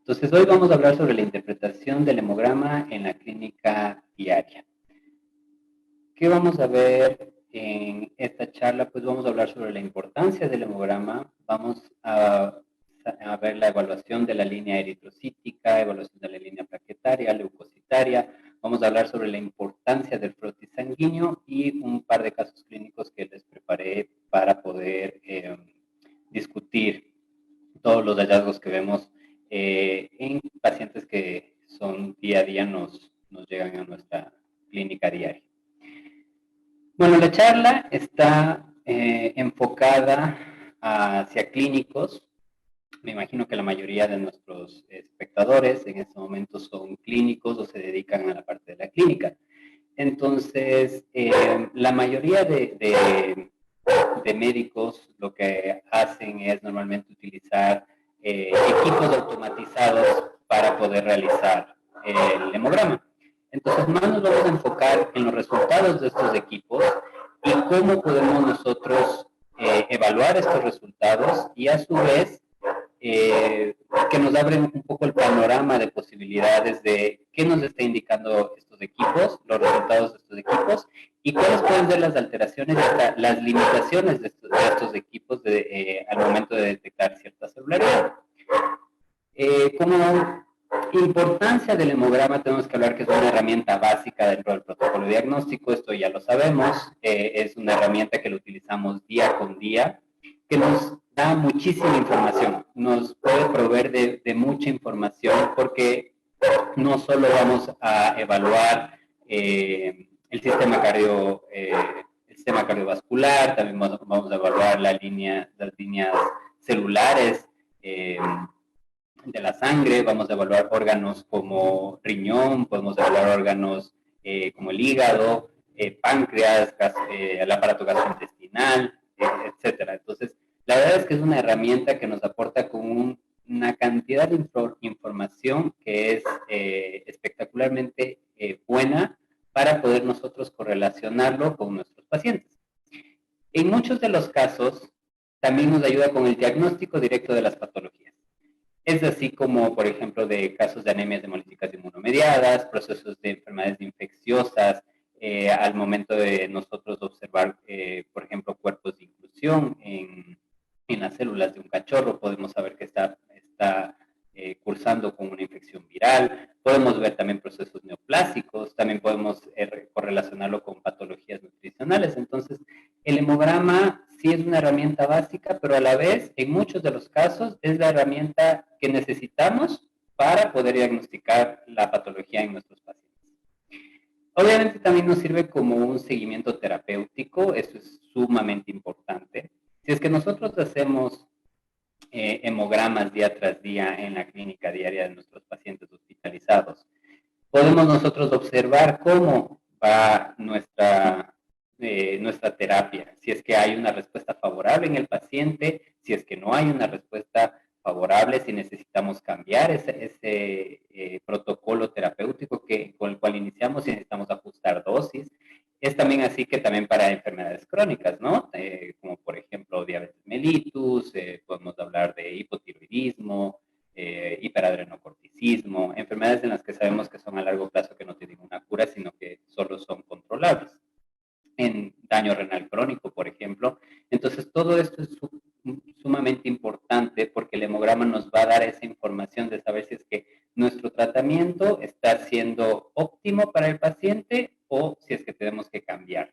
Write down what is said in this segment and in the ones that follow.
Entonces, hoy vamos a hablar sobre la interpretación del hemograma en la clínica diaria. ¿Qué vamos a ver en esta charla? Pues vamos a hablar sobre la importancia del hemograma, vamos a ver la evaluación de la línea eritrocítica, evaluación de la línea plaquetaria, leucocitaria, vamos a hablar sobre la importancia del frotis sanguíneo y un par de casos clínicos que les preparé para poder discutir todos los hallazgos que vemos en pacientes que son día a día nos llegan a nuestra clínica diaria. Bueno, la charla está enfocada hacia clínicos. Me imagino que la mayoría de nuestros espectadores en este momento son clínicos o se dedican a la parte de la clínica. Entonces, la mayoría de médicos lo que hacen es normalmente utilizar equipos automatizados para poder realizar el hemograma. Entonces, más nos vamos a enfocar en los resultados de estos equipos y cómo podemos nosotros evaluar estos resultados y a su vez que nos abren un poco el panorama de posibilidades de qué nos está indicando estos equipos, los resultados de estos equipos y cuáles pueden ser las alteraciones y hasta las limitaciones de estos equipos al momento de detectar cierta celularidad. Como importancia del hemograma tenemos que hablar que es una herramienta básica dentro del protocolo diagnóstico, esto ya lo sabemos, es una herramienta que lo utilizamos día con día, que nos da muchísima información, nos puede proveer de mucha información porque no solo vamos a evaluar el sistema cardiovascular, también vamos a evaluar las líneas celulares de la sangre, vamos a evaluar órganos como riñón, podemos evaluar órganos como el hígado, páncreas, el aparato gastrointestinal, etcétera. Entonces, la verdad es que es una herramienta que nos aporta con una cantidad de información que es espectacularmente buena para poder nosotros correlacionarlo con nuestros pacientes. En muchos de los casos, también nos ayuda con el diagnóstico directo de las patologías. Es así como, por ejemplo, de casos de anemias hemolíticas inmunomediadas, procesos de enfermedades infecciosas, al momento de nosotros observar, por ejemplo, cuerpos de inclusión en las células de un cachorro, podemos saber que está cursando con una infección viral, podemos ver también procesos neoplásicos, también podemos correlacionarlo con patologías nutricionales. Entonces, el hemograma sí es una herramienta básica, pero a la vez, en muchos de los casos, es la herramienta que necesitamos para poder diagnosticar la patología en nuestros pacientes. Obviamente también nos sirve como un seguimiento terapéutico, eso es sumamente importante. Si es que nosotros hacemos hemogramas día tras día en la clínica diaria de nuestros pacientes hospitalizados, podemos nosotros observar cómo va nuestra terapia, si es que hay una respuesta favorable en el paciente, si es que no hay una respuesta favorable, si necesitamos cambiar ese protocolo terapéutico con el cual iniciamos, si necesitamos ajustar dosis. Es también así que también para enfermedades crónicas, ¿no? Como por ejemplo diabetes mellitus, podemos hablar de hipotiroidismo, hiperadrenocorticismo, enfermedades en las que sabemos que son a largo plazo, que no tienen una cura, sino que solo son controlables. En daño renal crónico, por ejemplo. Entonces, todo esto es sumamente importante porque el hemograma nos va a dar esa información de saber si es que nuestro tratamiento está siendo óptimo para el paciente o si es que tenemos que cambiar.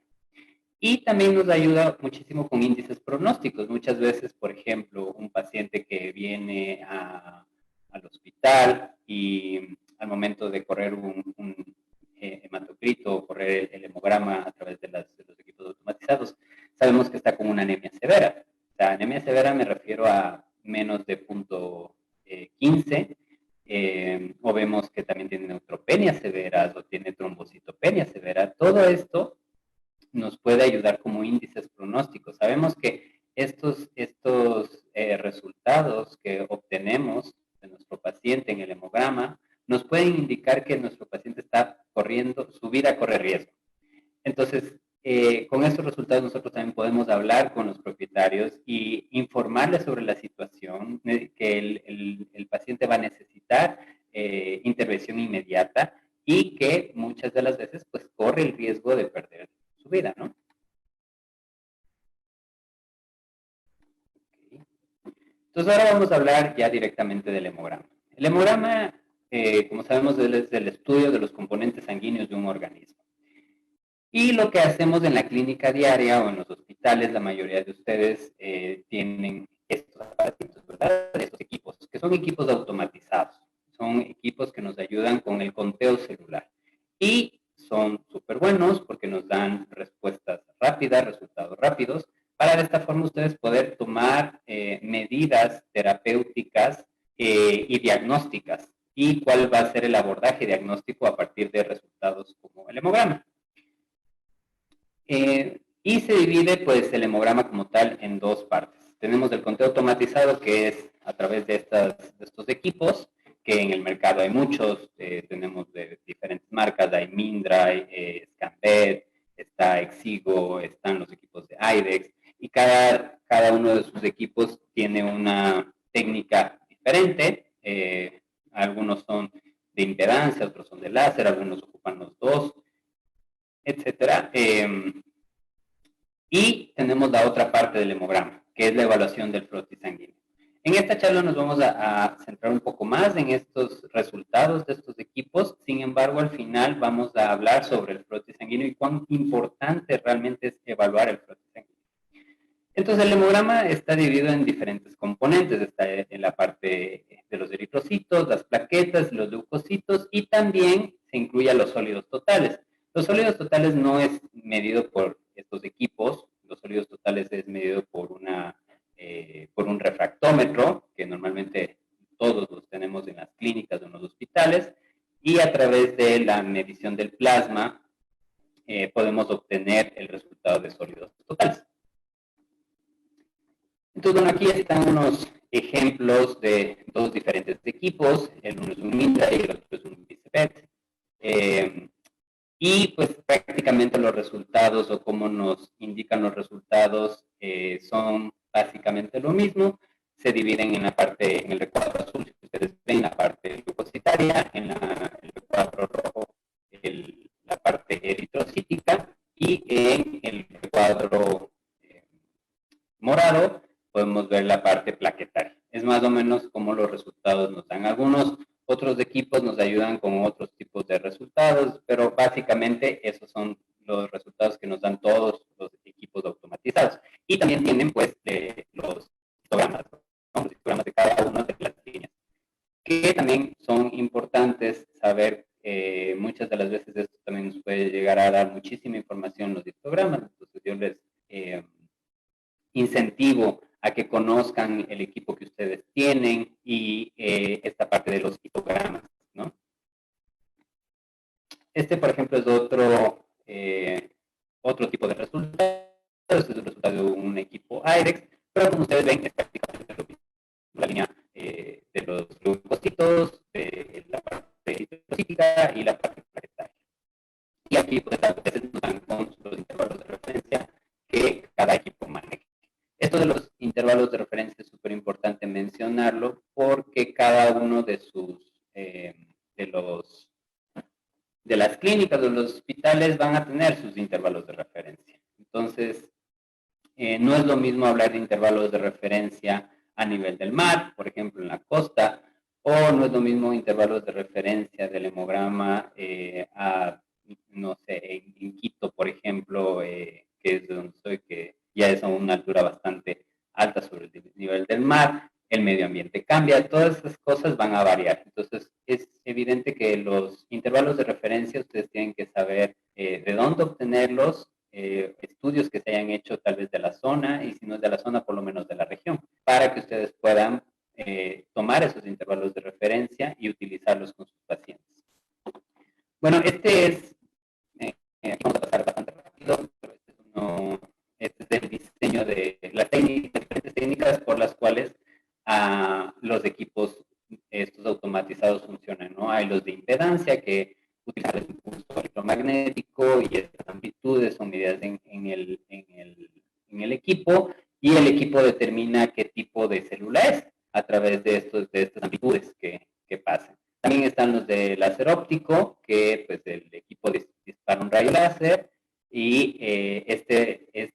Y también nos ayuda muchísimo con índices pronósticos. Muchas veces, por ejemplo, un paciente que viene al hospital y al momento de correr un hematocrito o correr el hemograma a través de los equipos automatizados, sabemos que está con una anemia severa. La anemia severa me refiero a menos de 0.15, o vemos que también tiene neutropenias severas o tiene trombocitopenia severa. Todo esto nos puede ayudar como índices pronósticos. Sabemos que estos resultados que obtenemos de nuestro paciente en el hemograma nos pueden indicar que nuestro paciente está corriendo, su vida corre riesgo. Entonces, con estos resultados nosotros también podemos hablar con los propietarios y informarles sobre la situación, que el paciente va a necesitar intervención inmediata y que muchas de las veces pues corre el riesgo de perder su vida, ¿no? Okay. Entonces ahora vamos a hablar ya directamente del hemograma. El hemograma, como sabemos, es el estudio de los componentes sanguíneos de un organismo. Y lo que hacemos en la clínica diaria o en los hospitales, la mayoría de ustedes tienen estos aparatos, ¿verdad? Estos equipos, que son equipos automatizados. Son equipos que nos ayudan con el conteo celular. Y son súper buenos porque nos dan respuestas rápidas, resultados rápidos, para de esta forma ustedes poder tomar medidas terapéuticas y diagnósticas. Y cuál va a ser el abordaje diagnóstico a partir de resultados como el hemograma. Y se divide pues el hemograma como tal en dos partes. Tenemos el conteo automatizado, que es a través de estos equipos, que en el mercado hay muchos, tenemos de diferentes marcas, hay Mindra, Scanvet, está Exigo, están los equipos de IDEX, y cada uno de sus equipos tiene una técnica diferente. Algunos son de impedancia, otros son de láser, algunos ocupan los dos, etcétera. Y tenemos la otra parte del hemograma, que es la evaluación del frotis sanguíneo. En esta charla nos vamos a centrar un poco más en estos resultados de estos equipos. Sin embargo, al final vamos a hablar sobre el frotis sanguíneo y cuán importante realmente es evaluar el frotis sanguíneo. Entonces, el hemograma está dividido en diferentes componentes. Está en la parte de los eritrocitos, las plaquetas, los leucocitos, y también se incluye a los sólidos totales. Los sólidos totales no es medido por estos equipos, los sólidos totales es medido por un refractómetro, que normalmente todos los tenemos en las clínicas o en los hospitales, y a través de la medición del plasma podemos obtener el resultado de sólidos totales. Entonces, bueno, aquí están unos ejemplos de dos diferentes equipos, el uno es un Mindra y el otro es un Bicep. Y pues prácticamente los resultados o cómo nos indican los resultados son básicamente lo mismo. Se dividen en el recuadro azul, si ustedes ven, la parte leucocitaria, en el recuadro rojo, la parte eritrocítica, y en el recuadro morado podemos ver la parte plaquetaria. Es más o menos como los resultados nos dan. Algunos otros equipos nos ayudan con otros tipos de resultados, pero básicamente esos son los resultados que nos dan todos los equipos automatizados. Y también tienen pues los histogramas, ¿no? Los histogramas de cada una de las líneas, que también son importantes saber. Muchas de las veces esto también nos puede llegar a dar muchísima información los histogramas. Entonces yo les incentivo a que conozcan el equipo que ustedes tienen y esta parte de los histogramas, ¿no? Este, por ejemplo, es otro tipo de resultado. Este es el resultado de un equipo IDEX, pero como ustedes ven, es prácticamente lo mismo. La línea de los leucocitos, de la parte eritrocítica y la parte plaquetaria. Y aquí, pues, a veces nos dan con los intervalos de referencia que cada equipo maneja. Esto de los intervalos de referencia es súper importante mencionarlo porque cada uno de las clínicas o los hospitales van a tener sus intervalos de referencia. Entonces, no es lo mismo hablar de intervalos de referencia a nivel del mar, por ejemplo, en la costa, o no es lo mismo intervalos de referencia del hemograma no sé, en Quito, por ejemplo, que es de donde estoy, que ya es a una altura bastante alta sobre el nivel del mar, el medio ambiente cambia, todas esas cosas van a variar. Entonces, es evidente que los intervalos de referencia ustedes tienen que saber de dónde obtenerlos, estudios que se hayan hecho tal vez de la zona, y si no es de la zona, por lo menos de la región, para que ustedes puedan tomar esos intervalos de referencia y utilizarlos con sus pacientes. Bueno, vamos a pasar bastante rápido, pero este es el diseño de las diferentes técnicas por las cuales los equipos estos automatizados funcionan, ¿no? Hay los de impedancia que utilizan el impulso electromagnético y esta amplitud amplitudes son medidas en el equipo, y el equipo determina qué tipo de célula es a través de estas amplitudes que pasan. También están los de láser óptico, que pues el equipo dispara un rayo láser y se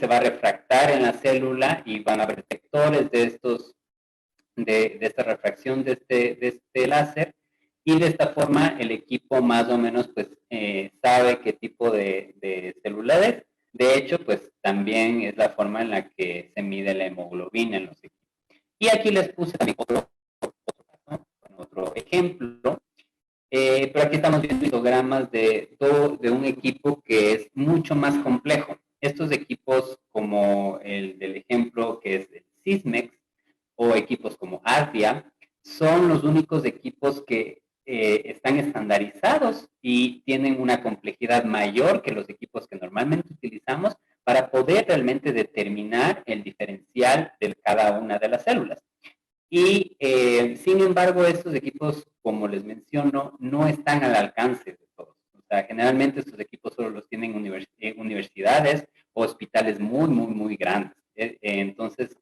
va a refractar en la célula y van a haber detectores de esta refracción de este láser, y de esta forma el equipo más o menos pues sabe qué tipo de célula es. De hecho, pues también es la forma en la que se mide la hemoglobina en los equipos. Y aquí les puse también otro ejemplo, pero aquí estamos viendo histogramas de un equipo que es mucho más complejo. Estos equipos, como el del ejemplo que es el Sysmex, o equipos como Ardia, son los únicos equipos que están estandarizados y tienen una complejidad mayor que los equipos que normalmente utilizamos para poder realmente determinar el diferencial de cada una de las células. Y sin embargo, estos equipos, como les menciono, no están al alcance de todos. O sea, generalmente estos equipos solo los tienen universidades o hospitales muy, muy, muy grandes. Entonces,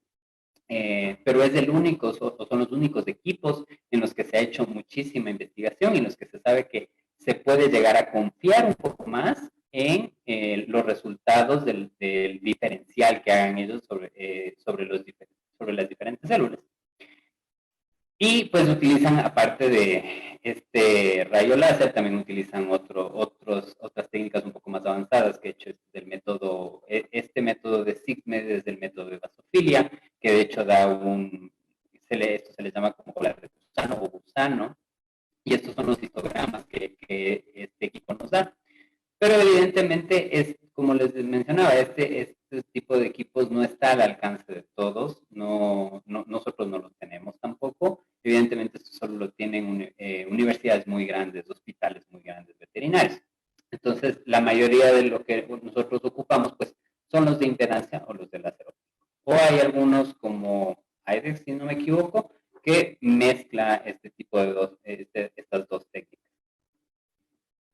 pero es el único, son los únicos equipos en los que se ha hecho muchísima investigación y en los que se sabe que se puede llegar a confiar un poco más en los resultados del diferencial que hagan ellos sobre las diferentes células. Y pues utilizan, aparte de este rayo láser, también utilizan otras técnicas un poco más avanzadas, que de hecho es del método, este método de SIGMED es del método de basofilia, que de hecho da esto se le llama como cola de gusano o gusano, y estos son los histogramas que este equipo nos da. Pero evidentemente es, como les mencionaba, este tipo de equipos no está al alcance de todos, nosotros no los tenemos tampoco. Evidentemente esto solo lo tienen universidades muy grandes, hospitales muy grandes, veterinarios. Entonces, la mayoría de lo que nosotros ocupamos, pues, son los de impedancia o los de láser óptico. O hay algunos como IDEX, si no me equivoco, que mezcla este tipo de estas dos técnicas.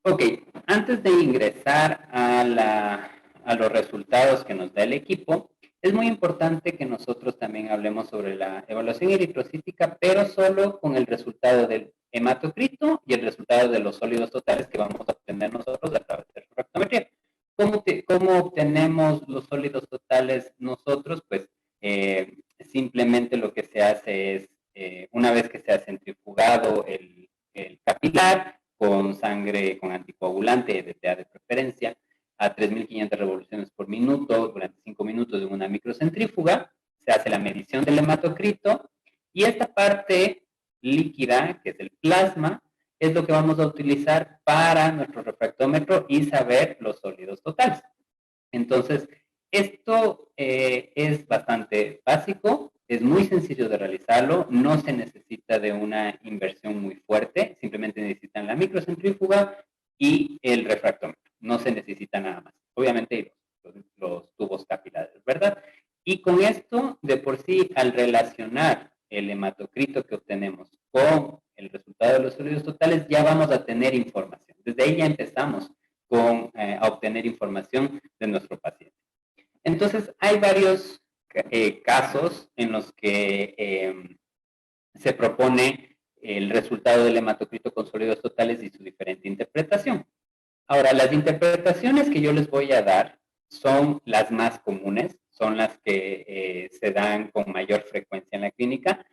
Ok, antes de ingresar a los resultados que nos da el equipo, es muy importante que nosotros también hablemos sobre la evaluación eritrocítica, pero solo con el resultado del hematocrito y el resultado de los sólidos totales que vamos a obtener nosotros a través de la refractometría. ¿Cómo obtenemos los sólidos totales nosotros? Pues simplemente lo que se hace es, una vez que se ha centrifugado el capilar, con sangre con anticoagulante, EDTA de preferencia, a 3.500 revoluciones por minuto durante 5 minutos en una microcentrífuga. Se hace la medición del hematocrito y esta parte líquida, que es el plasma, es lo que vamos a utilizar para nuestro refractómetro y saber los sólidos totales. Entonces, esto es bastante básico, es muy sencillo de realizarlo, no se necesita de una inversión muy fuerte, simplemente necesitan la microcentrífuga y el refractómetro, no se necesita nada más. Obviamente los tubos capilares, ¿verdad? Y con esto, de por sí, al relacionar el hematocrito que obtenemos con el resultado de los sólidos totales, ya vamos a tener información. Desde ahí ya empezamos a obtener información de nuestro paciente. Entonces, hay varios casos en los que se propone el resultado del hematocrito con sólidos totales y su diferente interpretación. Ahora, las interpretaciones que yo les voy a dar son las más comunes, son las que se dan con mayor frecuencia en la clínica,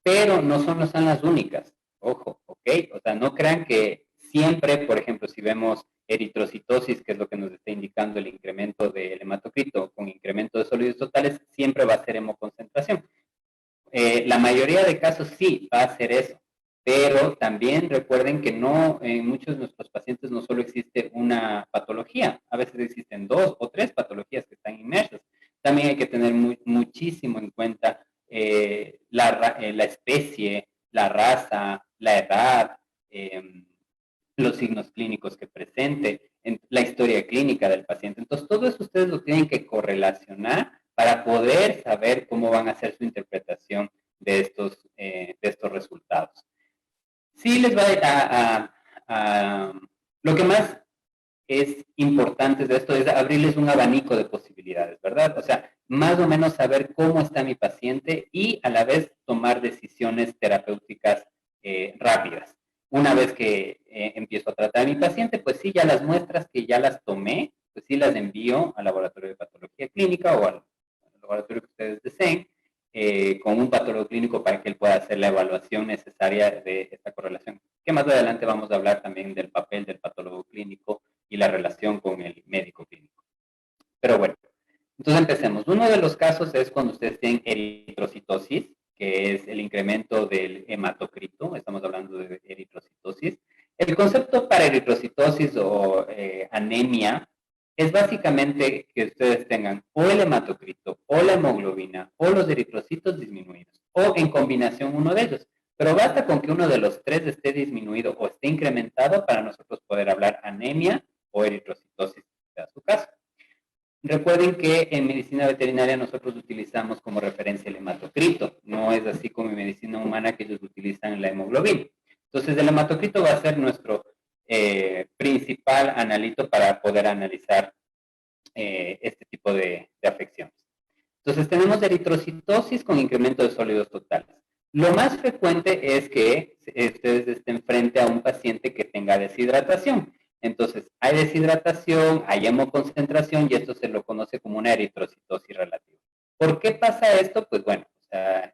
pero no son las únicas. Ojo, ¿ok? O sea, no crean que siempre, por ejemplo, si vemos eritrocitosis, que es lo que nos está indicando el incremento del hematocrito con incremento de sólidos totales, siempre va a ser hemoconcentración. La mayoría de casos sí va a ser eso, pero también recuerden que no, en muchos de nuestros pacientes no solo existe una patología, a veces existen 2 o 3 patologías que están inmersas. También hay que tener muchísimo en cuenta la especie, la raza, la edad, los signos clínicos que presente, la historia clínica del paciente. Entonces, todo eso ustedes lo tienen que correlacionar para poder saber cómo van a hacer su interpretación de estos resultados. Sí les va a lo que más es importante de esto es abrirles un abanico de posibilidades, ¿verdad? O sea, más o menos saber cómo está mi paciente y a la vez tomar decisiones terapéuticas rápidas. Una vez que empiezo a tratar a mi paciente, pues sí, ya las muestras que ya las tomé, pues sí las envío al laboratorio de patología clínica o al laboratorio que ustedes deseen, con un patólogo clínico para que él pueda hacer la evaluación necesaria de esta correlación. Que más adelante vamos a hablar también del papel del patólogo clínico y la relación con el médico clínico. Pero bueno, entonces empecemos. Uno de los casos es cuando ustedes tienen eritrocitosis, que es el incremento del hematocrito. Estamos hablando de eritrocitosis. El concepto para eritrocitosis o anemia es básicamente que ustedes tengan o el hematocrito, o la hemoglobina, o los eritrocitos disminuidos, o en combinación uno de ellos. Pero basta con que uno de los tres esté disminuido o esté incrementado para nosotros poder hablar anemia o eritrocitosis, sea su caso. Recuerden que en medicina veterinaria nosotros utilizamos como referencia el hematocrito. No es así como en medicina humana que ellos utilizan la hemoglobina. Entonces, el hematocrito va a ser nuestro principal analito para poder analizar este tipo de afecciones. Entonces, tenemos eritrocitosis con incremento de sólidos totales. Lo más frecuente es que ustedes estén frente a un paciente que tenga deshidratación. Entonces, hay deshidratación, hay hemoconcentración y esto se lo conoce como una eritrocitosis relativa. ¿Por qué pasa esto? Pues bueno, o sea,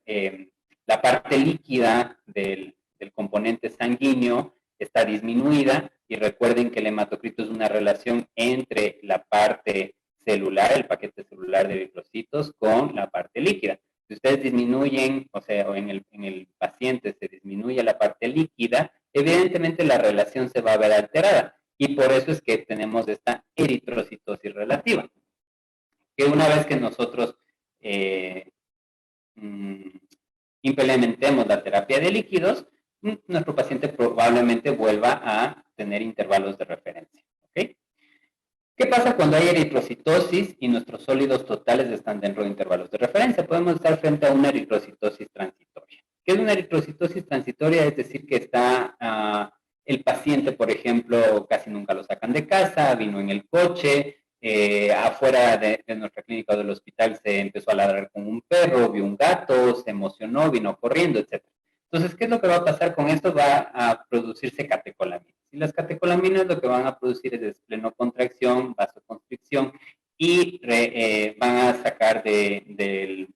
la parte líquida del componente sanguíneo está disminuida y recuerden que el hematocrito es una relación entre la parte celular, el paquete celular de eritrocitos con la parte líquida. Si ustedes disminuyen, o sea, o en el paciente se disminuye la parte líquida, evidentemente la relación se va a ver alterada. Y por eso es que tenemos esta eritrocitosis relativa. Que una vez que nosotros implementemos la terapia de líquidos, nuestro paciente probablemente vuelva a tener intervalos de referencia. ¿Okay? ¿Qué pasa cuando hay eritrocitosis y nuestros sólidos totales están dentro de intervalos de referencia? Podemos estar frente a una eritrocitosis transitoria. ¿Qué es una eritrocitosis transitoria? Es decir, que está el paciente, por ejemplo, casi nunca lo sacan de casa, vino en el coche, afuera de nuestra clínica o del hospital se empezó a ladrar con un perro, vio un gato, se emocionó, vino corriendo, etc. Entonces, ¿qué es lo que va a pasar con esto? Va a producirse catecolaminas. Y las catecolaminas lo que van a producir es esplenocontracción, vasoconstricción y van a sacar del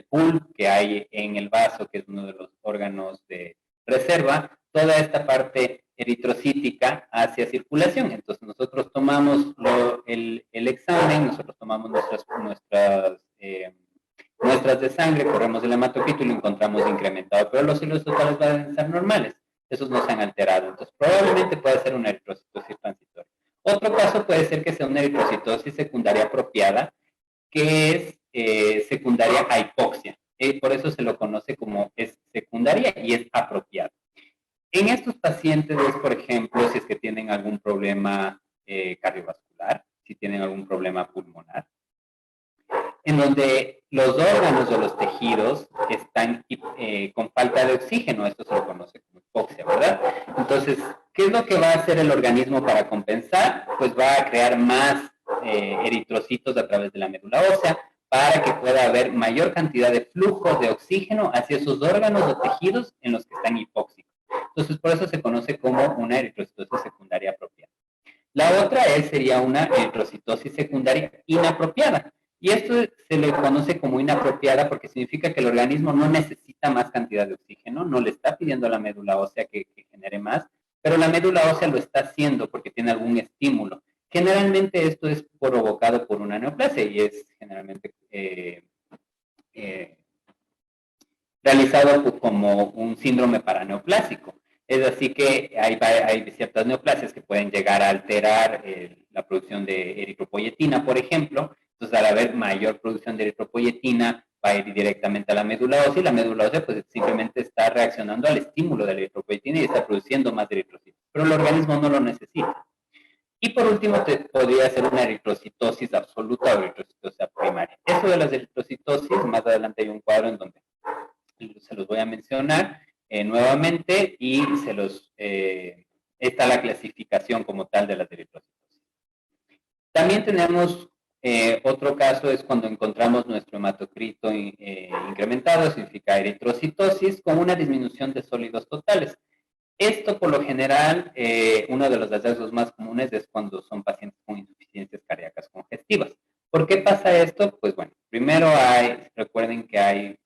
pool que hay en el vaso, que es uno de los órganos de reserva, toda esta parte eritrocítica hacia circulación. Entonces nosotros tomamos el examen, nosotros tomamos muestras de sangre, corremos el hematocrito y lo encontramos incrementado, pero los sólidos totales van a ser normales, esos no se han alterado, entonces probablemente puede ser una eritrocitosis transitoria. Otro caso puede ser que sea una eritrocitosis secundaria apropiada, que es secundaria a hipoxia. Por eso se lo conoce como es secundaria y es apropiada. En estos pacientes es, por ejemplo, si es que tienen algún problema cardiovascular, si tienen algún problema pulmonar, en donde los órganos o los tejidos están con falta de oxígeno, esto se lo conoce como hipoxia, ¿verdad? Entonces, ¿qué es lo que va a hacer el organismo para compensar? Pues va a crear más eritrocitos a través de la médula ósea para que pueda haber mayor cantidad de flujo de oxígeno hacia esos órganos o tejidos en los que están hipóxicos. Entonces, por eso se conoce como una eritrocitosis secundaria apropiada. La otra sería una eritrocitosis secundaria inapropiada. Y esto se le conoce como inapropiada porque significa que el organismo no necesita más cantidad de oxígeno, no le está pidiendo a la médula ósea que genere más, pero la médula ósea lo está haciendo porque tiene algún estímulo. Generalmente esto es provocado por una neoplasia y es generalmente realizado como un síndrome paraneoplásico. Es así que hay ciertas neoplasias que pueden llegar a alterar la producción de eritropoyetina, por ejemplo. Entonces, al haber mayor producción de eritropoyetina, va a ir directamente a la médula ósea y la médula ósea pues simplemente está reaccionando al estímulo de la eritropoyetina y está produciendo más eritrocitos. Pero el organismo no lo necesita. Y por último, podría ser una eritrocitosis absoluta o eritrocitosis primaria. Eso de las eritrocitosis, más adelante hay un cuadro en donde se los voy a mencionar nuevamente y está la clasificación como tal de las eritrocitos. También tenemos otro caso, es cuando encontramos nuestro hematocrito incrementado, significa eritrocitosis, con una disminución de sólidos totales. Esto, por lo general, uno de los hallazgos más comunes es cuando son pacientes con insuficiencias cardíacas congestivas. ¿Por qué pasa esto? Pues bueno, primero recuerden que hay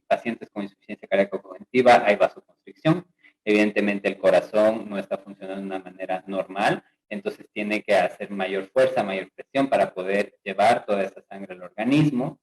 pacientes con insuficiencia cardíaca congestiva, hay vasoconstricción. Evidentemente el corazón no está funcionando de una manera normal, entonces tiene que hacer mayor fuerza, mayor presión para poder llevar toda esa sangre al organismo.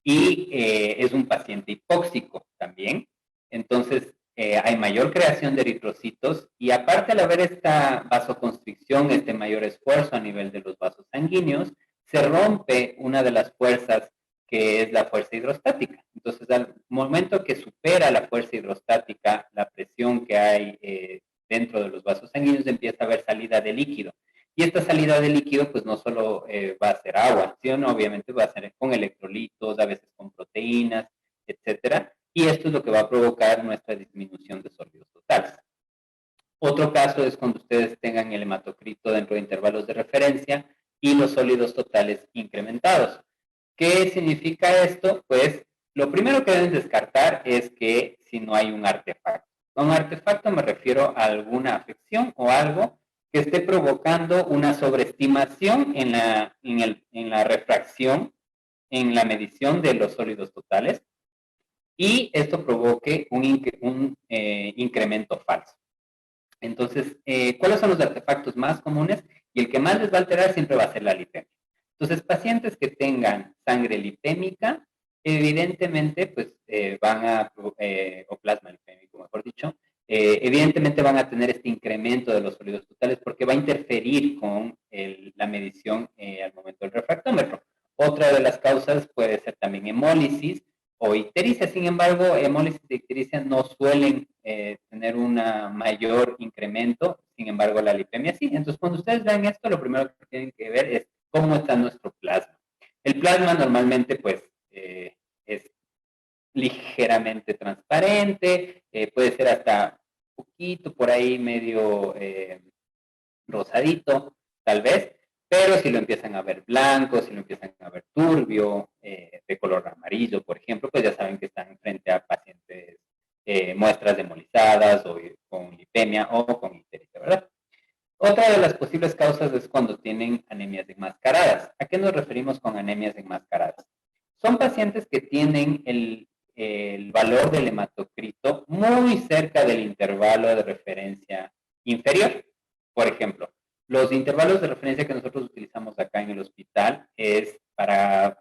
Y es un paciente hipóxico también. Entonces, hay mayor creación de eritrocitos y aparte al haber esta vasoconstricción, este mayor esfuerzo a nivel de los vasos sanguíneos, se rompe una de las fuerzas que es la fuerza hidrostática. Entonces, al momento que supera la fuerza hidrostática, la presión que hay dentro de los vasos sanguíneos, empieza a haber salida de líquido. Y esta salida de líquido, pues no solo va a ser agua, sino obviamente va a ser con electrolitos, a veces con proteínas, etcétera. Y esto es lo que va a provocar nuestra disminución de sólidos totales. Otro caso es cuando ustedes tengan el hematocrito dentro de intervalos de referencia y los sólidos totales incrementados. ¿Qué significa esto? Pues lo primero que deben descartar es que si no hay un artefacto. Con artefacto me refiero a alguna afección o algo que esté provocando una sobreestimación en la refracción, en la medición de los sólidos totales, y esto provoque un incremento falso. Entonces, ¿cuáles son los artefactos más comunes? Y el que más les va a alterar siempre va a ser la lipemia. Entonces, pacientes que tengan sangre lipémica, evidentemente, pues van a, o plasma lipémico, mejor dicho, evidentemente van a tener este incremento de los sólidos totales porque va a interferir con la medición al momento del refractómetro. Otra de las causas puede ser también hemólisis o ictericia. Sin embargo, hemólisis y ictericia no suelen tener un mayor incremento, sin embargo, la lipemia sí. Entonces, cuando ustedes vean esto, lo primero que tienen que ver es cómo está nuestro plasma. El plasma normalmente, pues, es ligeramente transparente, puede ser hasta un poquito por ahí medio rosadito, tal vez, pero si lo empiezan a ver blanco, si lo empiezan a ver turbio, de color amarillo, por ejemplo, pues ya saben que están frente a pacientes muestras hemolizadas o con lipemia o con ictericia, ¿verdad? Otra de las posibles causas es cuando tienen anemias enmascaradas. ¿A qué nos referimos con anemias enmascaradas? Son pacientes que tienen el valor del hematocrito muy cerca del intervalo de referencia inferior. Por ejemplo, los intervalos de referencia que nosotros utilizamos acá en el hospital es para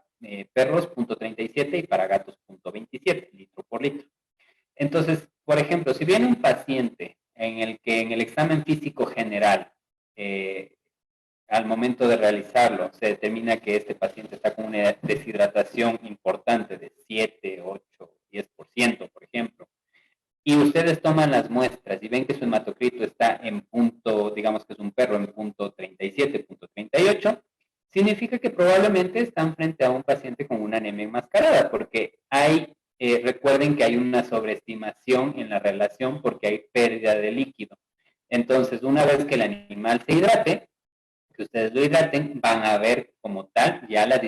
perros 0.37 y para gatos 0.27 litro por litro. Entonces, por ejemplo, si viene un paciente en el que en el examen físico general, al momento de realizarlo, se determina que este paciente está con una deshidratación importante de 7, 8, 10%, por ejemplo, y ustedes toman las muestras y ven que su hematocrito está en punto, digamos que es un perro en punto 37, punto 38, significa que probablemente están frente a un paciente con una anemia enmascarada, porque recuerden que hay una sobreestimación en la relación porque hay pérdida de líquido. Entonces, una vez que el animal se hidrate, que ustedes lo hidraten, van a ver como tal ya la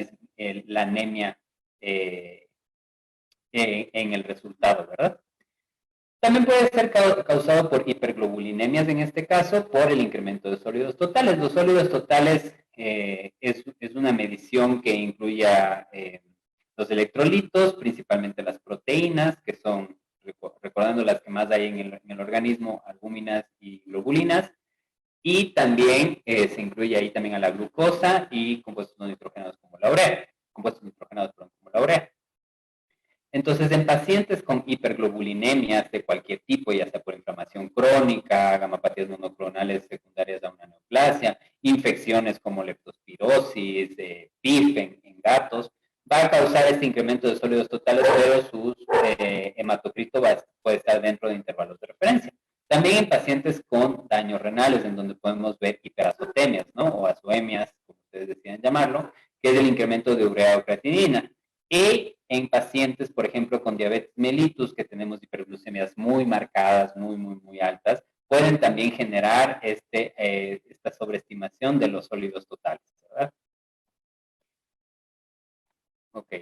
anemia en el resultado, ¿verdad? También puede ser causado por hiperglobulinemias, en este caso, por el incremento de sólidos totales. Los sólidos totales es una medición que incluye los electrolitos, principalmente las proteínas, que son, recordando las que más hay en el organismo, albúminas y globulinas, y también se incluye ahí también a la glucosa y compuestos no nitrogenados como la urea, compuestos nitrogenados como la urea. Entonces, en pacientes con hiperglobulinemias de cualquier tipo, ya sea por inflamación crónica, gamapatías monoclonales secundarias a una neoplasia, infecciones como leptospirosis, PIF en gatos, va a causar este incremento de sólidos totales, pero su hematocrito puede estar dentro de intervalos de referencia. También en pacientes con daños renales, en donde podemos ver hiperazotemias, ¿no? O azoemias, como ustedes deciden llamarlo, que es el incremento de urea o creatinina. Y en pacientes, por ejemplo, con diabetes mellitus, que tenemos hiperglucemias muy marcadas, muy altas, pueden también generar esta esta sobreestimación de los sólidos totales, ¿verdad? Ok.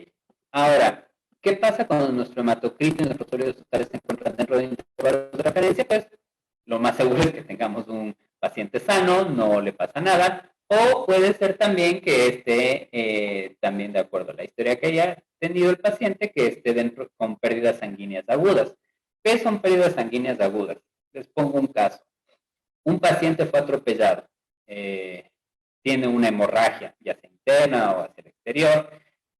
Ahora, ¿qué pasa cuando nuestro hematocrito y nuestros sólidos totales se encuentran dentro de intervalos de referencia? Pues lo más seguro es que tengamos un paciente sano, no le pasa nada, o puede ser también que esté, también de acuerdo a la historia que haya tenido el paciente, que esté dentro con pérdidas sanguíneas agudas. ¿Qué son pérdidas sanguíneas agudas? Les pongo un caso. Un paciente fue atropellado, tiene una hemorragia, ya sea interna o hacia el exterior,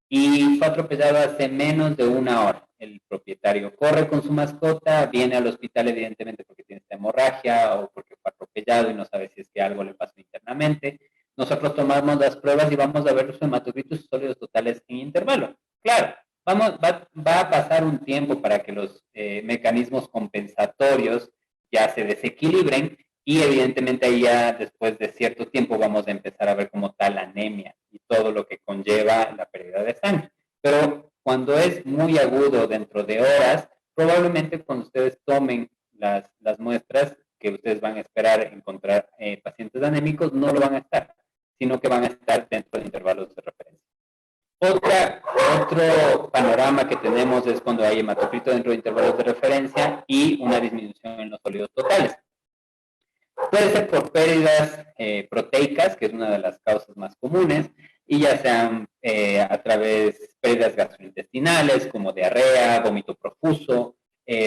y fue atropellado hace menos de una hora. El propietario corre con su mascota, viene al hospital evidentemente porque tiene esta hemorragia o porque fue atropellado y no sabe si es que algo le pasó internamente. Nosotros tomamos las pruebas y vamos a ver los hematocritos y sólidos totales en intervalo. Claro, va a pasar un tiempo para que los mecanismos compensatorios ya se desequilibren y evidentemente ahí ya después de cierto tiempo vamos a empezar a ver como tal anemia y todo lo que conlleva la pérdida de sangre. Pero cuando es muy agudo dentro de horas, probablemente cuando ustedes tomen las muestras que ustedes van a esperar encontrar pacientes anémicos, no lo van a estar, sino que van a estar dentro de intervalos de referencia. Otro panorama que tenemos es cuando hay hematocrito dentro de intervalos de referencia y una disminución en los sólidos totales. Puede ser por pérdidas proteicas, que es una de las causas más comunes, y ya sean a través de pérdidas gastrointestinales, como diarrea, vómito profuso,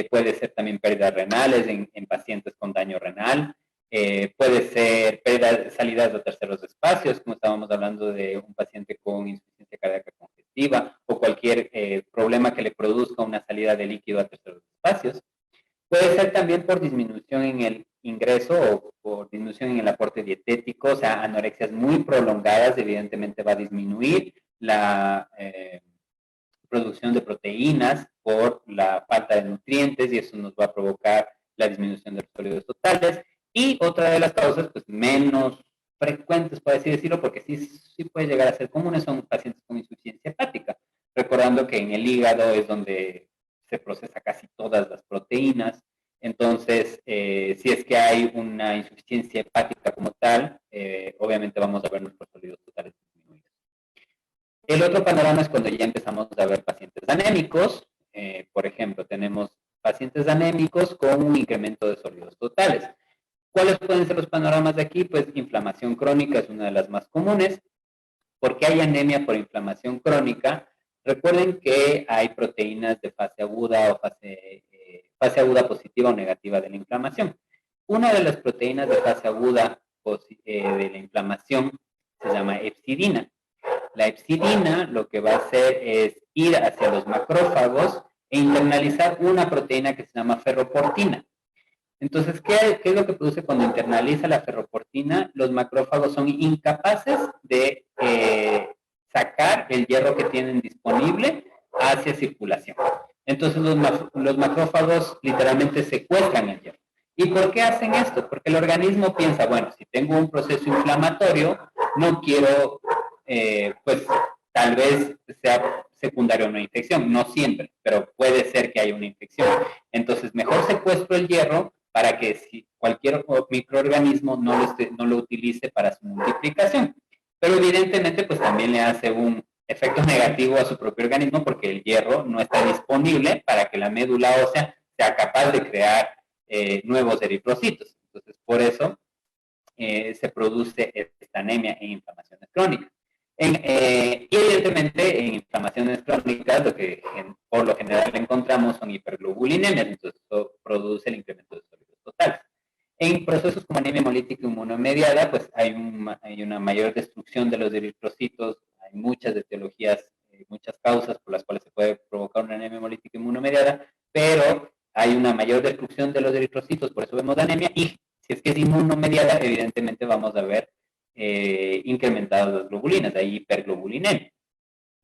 puede ser también pérdidas renales en pacientes con daño renal, puede ser pérdidas, salidas de terceros espacios, como estábamos hablando de un paciente con insuficiencia cardíaca congestiva, o cualquier problema que le produzca una salida de líquido a terceros espacios. Puede ser también por disminución en el ingreso o por disminución en el aporte dietético, o sea, anorexias muy prolongadas, evidentemente va a disminuir la producción de proteínas por la falta de nutrientes y eso nos va a provocar la disminución de los sólidos totales. Y otra de las causas, pues menos frecuentes, por así decirlo, porque sí puede llegar a ser comunes, son pacientes con insuficiencia hepática, recordando que en el hígado es donde se procesa casi todas las proteínas. Entonces, si es que hay una insuficiencia hepática como tal, obviamente vamos a ver nuestros sólidos totales disminuidos. El otro panorama es cuando ya empezamos a ver pacientes anémicos. Por ejemplo, tenemos pacientes anémicos con un incremento de sólidos totales. ¿Cuáles pueden ser los panoramas de aquí? Pues inflamación crónica es una de las más comunes. ¿Por qué hay anemia por inflamación crónica? Recuerden que hay proteínas de fase aguda o fase aguda positiva o negativa de la inflamación. Una de las proteínas de fase aguda de la inflamación se llama hepcidina. La hepcidina lo que va a hacer es ir hacia los macrófagos e internalizar una proteína que se llama ferroportina. Entonces, ¿qué es lo que produce cuando internaliza la ferroportina? Los macrófagos son incapaces de sacar el hierro que tienen disponible hacia circulación. Entonces, los macrófagos literalmente secuestran el hierro. ¿Y por qué hacen esto? Porque el organismo piensa, bueno, si tengo un proceso inflamatorio, no quiero, pues, tal vez sea secundaria a una infección, no siempre, pero puede ser que haya una infección. Entonces, mejor secuestro el hierro para que si cualquier microorganismo no lo utilice para su multiplicación. Pero evidentemente, pues también le hace un efecto negativo a su propio organismo porque el hierro no está disponible para que la médula ósea sea capaz de crear nuevos eritrocitos. Entonces, por eso se produce esta anemia en inflamaciones crónicas. Y evidentemente en inflamaciones crónicas lo que por lo general encontramos son hiperglobulinemias, entonces eso produce el incremento de sólidos totales. En procesos como anemia hemolítica inmunomediada, pues hay una mayor destrucción de los eritrocitos, hay muchas etiologías, muchas causas por las cuales se puede provocar una anemia hemolítica inmunomediada, pero hay una mayor destrucción de los eritrocitos, por eso vemos anemia, y si es que es inmunomediada, evidentemente vamos a ver incrementadas las globulinas, de ahí hiperglobulinemia.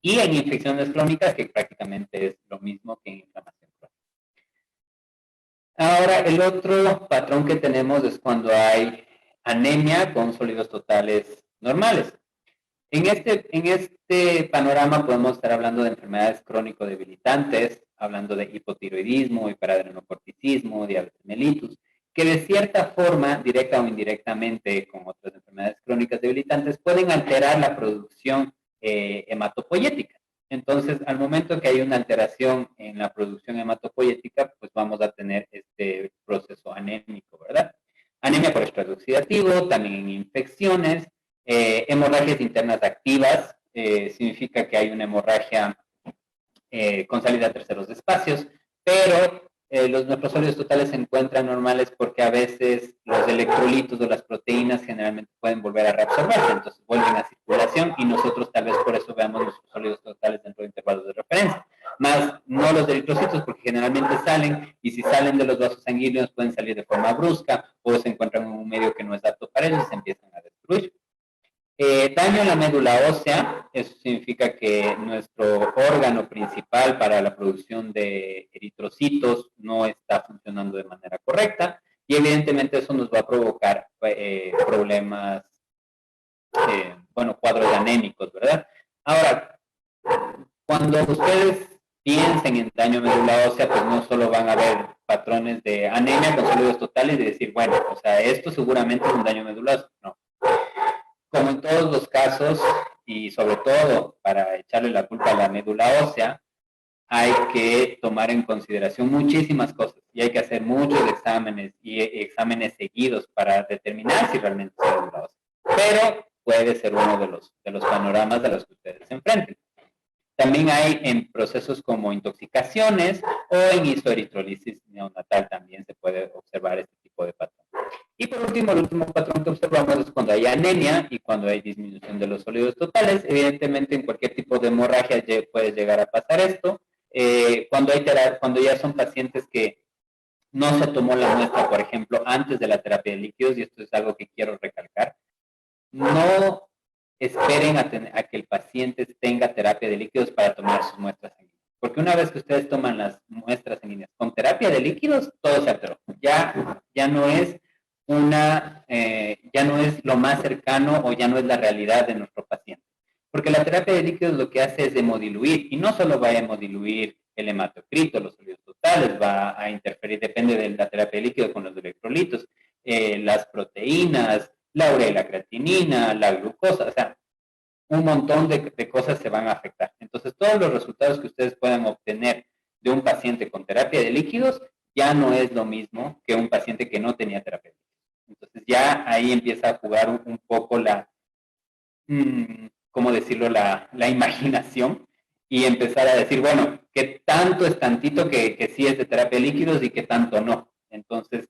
Y en infecciones crónicas, que prácticamente es lo mismo que en inflamación crónica. Ahora, el otro patrón que tenemos es cuando hay anemia con sólidos totales normales. En este panorama podemos estar hablando de enfermedades crónico-debilitantes, hablando de hipotiroidismo, hiperadrenocorticismo, diabetes mellitus. que de cierta forma, directa o indirectamente, con otras enfermedades crónicas debilitantes, pueden alterar la producción hematopoyética. Entonces, al momento que hay una alteración en la producción hematopoyética, pues vamos a tener este proceso anémico, ¿verdad? Anemia por estrés oxidativo, también en infecciones, hemorragias internas activas, significa que hay una hemorragia con salida a terceros espacios, pero nuestros sólidos totales se encuentran normales porque a veces los electrolitos o las proteínas generalmente pueden volver a reabsorberse, entonces vuelven a circulación y nosotros tal vez por eso veamos nuestros sólidos totales dentro de intervalos de referencia. Más no los eritrocitos porque generalmente salen y si salen de los vasos sanguíneos pueden salir de forma brusca o se encuentran en un medio que no es apto para ellos y se empiezan a destruir. Daño en la médula ósea, eso significa que nuestro órgano principal para la producción de eritrocitos no está funcionando de manera correcta y evidentemente eso nos va a provocar problemas, bueno, cuadros anémicos, ¿verdad? Ahora, cuando ustedes piensen en daño a médula ósea, pues no solo van a ver patrones de anemia con sólidos totales y decir, bueno, o sea, esto seguramente es un daño a médula ósea. No. Como en todos los casos, y sobre todo para echarle la culpa a la médula ósea, hay que tomar en consideración muchísimas cosas y hay que hacer muchos exámenes y exámenes seguidos para determinar si realmente es médula ósea. Pero puede ser uno de los panoramas de los que ustedes se enfrenten. También hay en procesos como intoxicaciones o en isoeritrolisis neonatal también se puede observar este tipo de patrón. Y por último, el último patrón que observamos es cuando hay anemia y cuando hay disminución de los sólidos totales. Evidentemente, en cualquier tipo de hemorragia puede llegar a pasar esto. Cuando ya son pacientes que no se tomó la muestra, por ejemplo, antes de la terapia de líquidos, y esto es algo que quiero recalcar, no esperen a que el paciente tenga terapia de líquidos para tomar sus muestras sanguíneas. Porque una vez que ustedes toman las muestras sanguíneas con terapia de líquidos, todo se alteró. Ya no es ya no es lo más cercano o ya no es la realidad de nuestro paciente. Porque la terapia de líquidos lo que hace es hemodiluir y no solo va a hemodiluir el hematocrito, los sólidos totales, va a interferir, depende de la terapia de líquido con los electrolitos, las proteínas, la urea y la creatinina, la glucosa, o sea, un montón de cosas se van a afectar. Entonces, todos los resultados que ustedes puedan obtener de un paciente con terapia de líquidos ya no es lo mismo que un paciente que no tenía terapia de líquidos. Entonces, ya ahí empieza a jugar un poco ¿cómo decirlo?, la imaginación y empezar a decir, bueno, ¿qué tanto es tantito que sí es de terapia de líquidos y qué tanto no? Entonces,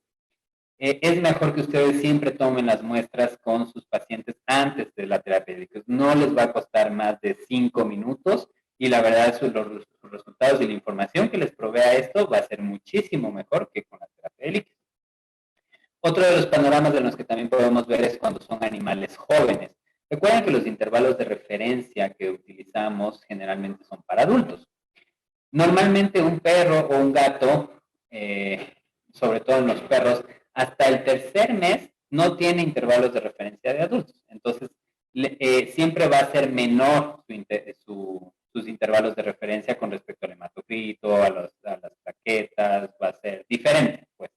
es mejor que ustedes siempre tomen las muestras con sus pacientes antes de la terapia de líquidos. No les va a costar más de 5 minutos y la verdad los resultados y la información que les provea esto va a ser muchísimo mejor que con la terapia de líquidos. Otro de los panoramas de los que también podemos ver es cuando son animales jóvenes. Recuerden que los intervalos de referencia que utilizamos generalmente son para adultos. Normalmente un perro o un gato, sobre todo en los perros, hasta el tercer mes no tiene intervalos de referencia de adultos. Entonces, siempre va a ser menor sus intervalos de referencia con respecto al hematocrito, a las plaquetas, va a ser diferente, pues.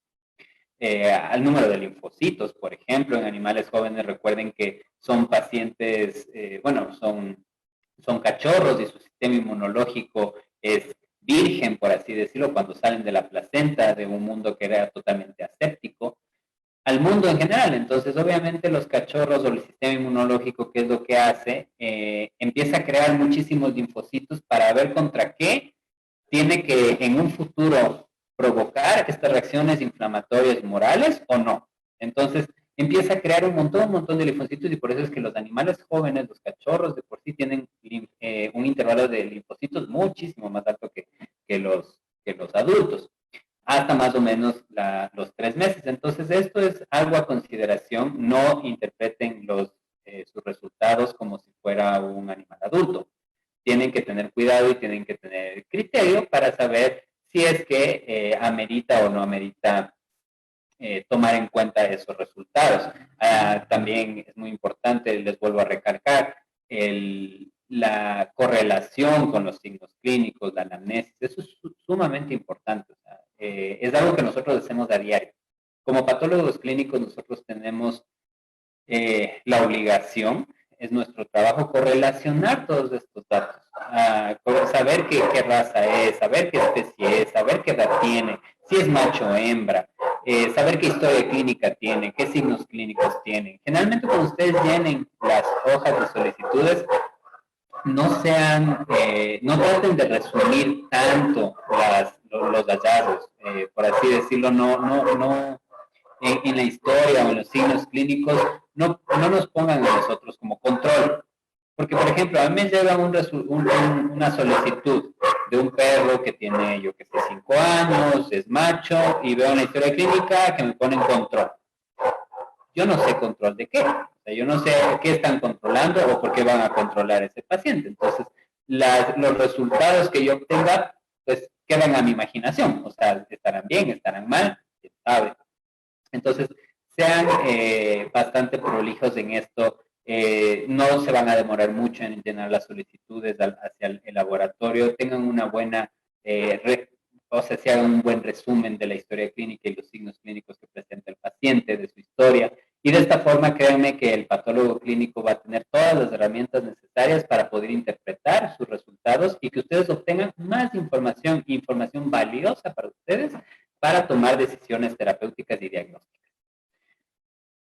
Al número de linfocitos, por ejemplo, en animales jóvenes, recuerden que son pacientes, bueno, son cachorros y su sistema inmunológico es virgen, por así decirlo, cuando salen de la placenta de un mundo que era totalmente aséptico, al mundo en general. Entonces, obviamente, los cachorros o el sistema inmunológico, ¿qué es lo que hace? Empieza a crear muchísimos linfocitos para ver contra qué tiene que en un futuro provocar estas reacciones inflamatorias morales o no. Entonces, empieza a crear un montón de linfocitos y por eso es que los animales jóvenes, los cachorros de por sí tienen un intervalo de linfocitos muchísimo más alto que los adultos, hasta más o menos los 3 meses. Entonces, esto es algo a consideración. No interpreten sus resultados como si fuera un animal adulto. Tienen que tener cuidado y tienen que tener criterio para saber si es que amerita o no amerita tomar en cuenta esos resultados. También es muy importante, les vuelvo a recalcar, la correlación con los signos clínicos, la anamnesis, eso es sumamente importante. O sea, es algo que nosotros hacemos a diario. Como patólogos clínicos nosotros tenemos la obligación, es nuestro trabajo correlacionar todos estos datos, saber qué raza es, saber qué especie es, saber qué edad tiene, si es macho o hembra, saber qué historia clínica tiene, qué signos clínicos tiene. Generalmente cuando ustedes llenen las hojas de solicitudes, no no traten de resumir tanto los hallazgos, por así decirlo, no en la historia o en los signos clínicos, no nos pongan a nosotros como control. Porque, por ejemplo, a mí me llega una solicitud de un perro que tiene, yo que sé, 5 años, es macho, y veo una historia clínica que me pone en control. Yo no sé control de qué. O sea, yo no sé qué están controlando o por qué van a controlar a ese paciente. Entonces, los resultados que yo obtenga, pues quedan a mi imaginación. O sea, estarán bien, estarán mal, quién sabe. Entonces, sean bastante prolijos en esto. No se van a demorar mucho en llenar las solicitudes hacia el laboratorio. Tengan una buena, o sea, se haga un buen resumen de la historia clínica y los signos clínicos que presenta el paciente, de su historia. Y de esta forma, créanme que el patólogo clínico va a tener todas las herramientas necesarias para poder interpretar sus resultados y que ustedes obtengan más información valiosa para ustedes para tomar decisiones terapéuticas y diagnósticas.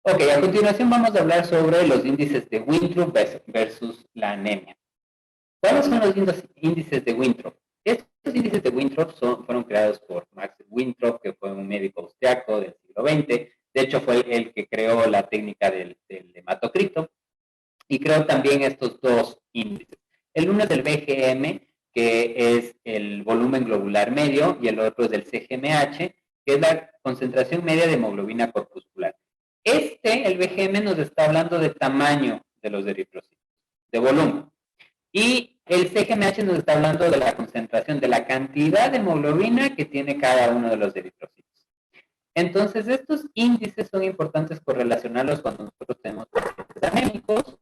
Ok, a continuación vamos a hablar sobre los índices de Winthrop versus la anemia. ¿Cuáles son los índices de Winthrop? Estos índices de Winthrop fueron creados por Max Winthrop, que fue un médico austriaco del siglo XX. De hecho, fue el que creó la técnica del hematocrito y creó también estos dos índices. El uno es el BGM, que es el volumen globular medio, y el otro es el CGMH, que es la concentración media de hemoglobina corpuscular. El BGM, nos está hablando de tamaño de los eritrocitos, de volumen. Y el CGMH nos está hablando de la concentración, de la cantidad de hemoglobina que tiene cada uno de los eritrocitos. Entonces, estos índices son importantes correlacionarlos cuando nosotros tenemos pacientes anémicos,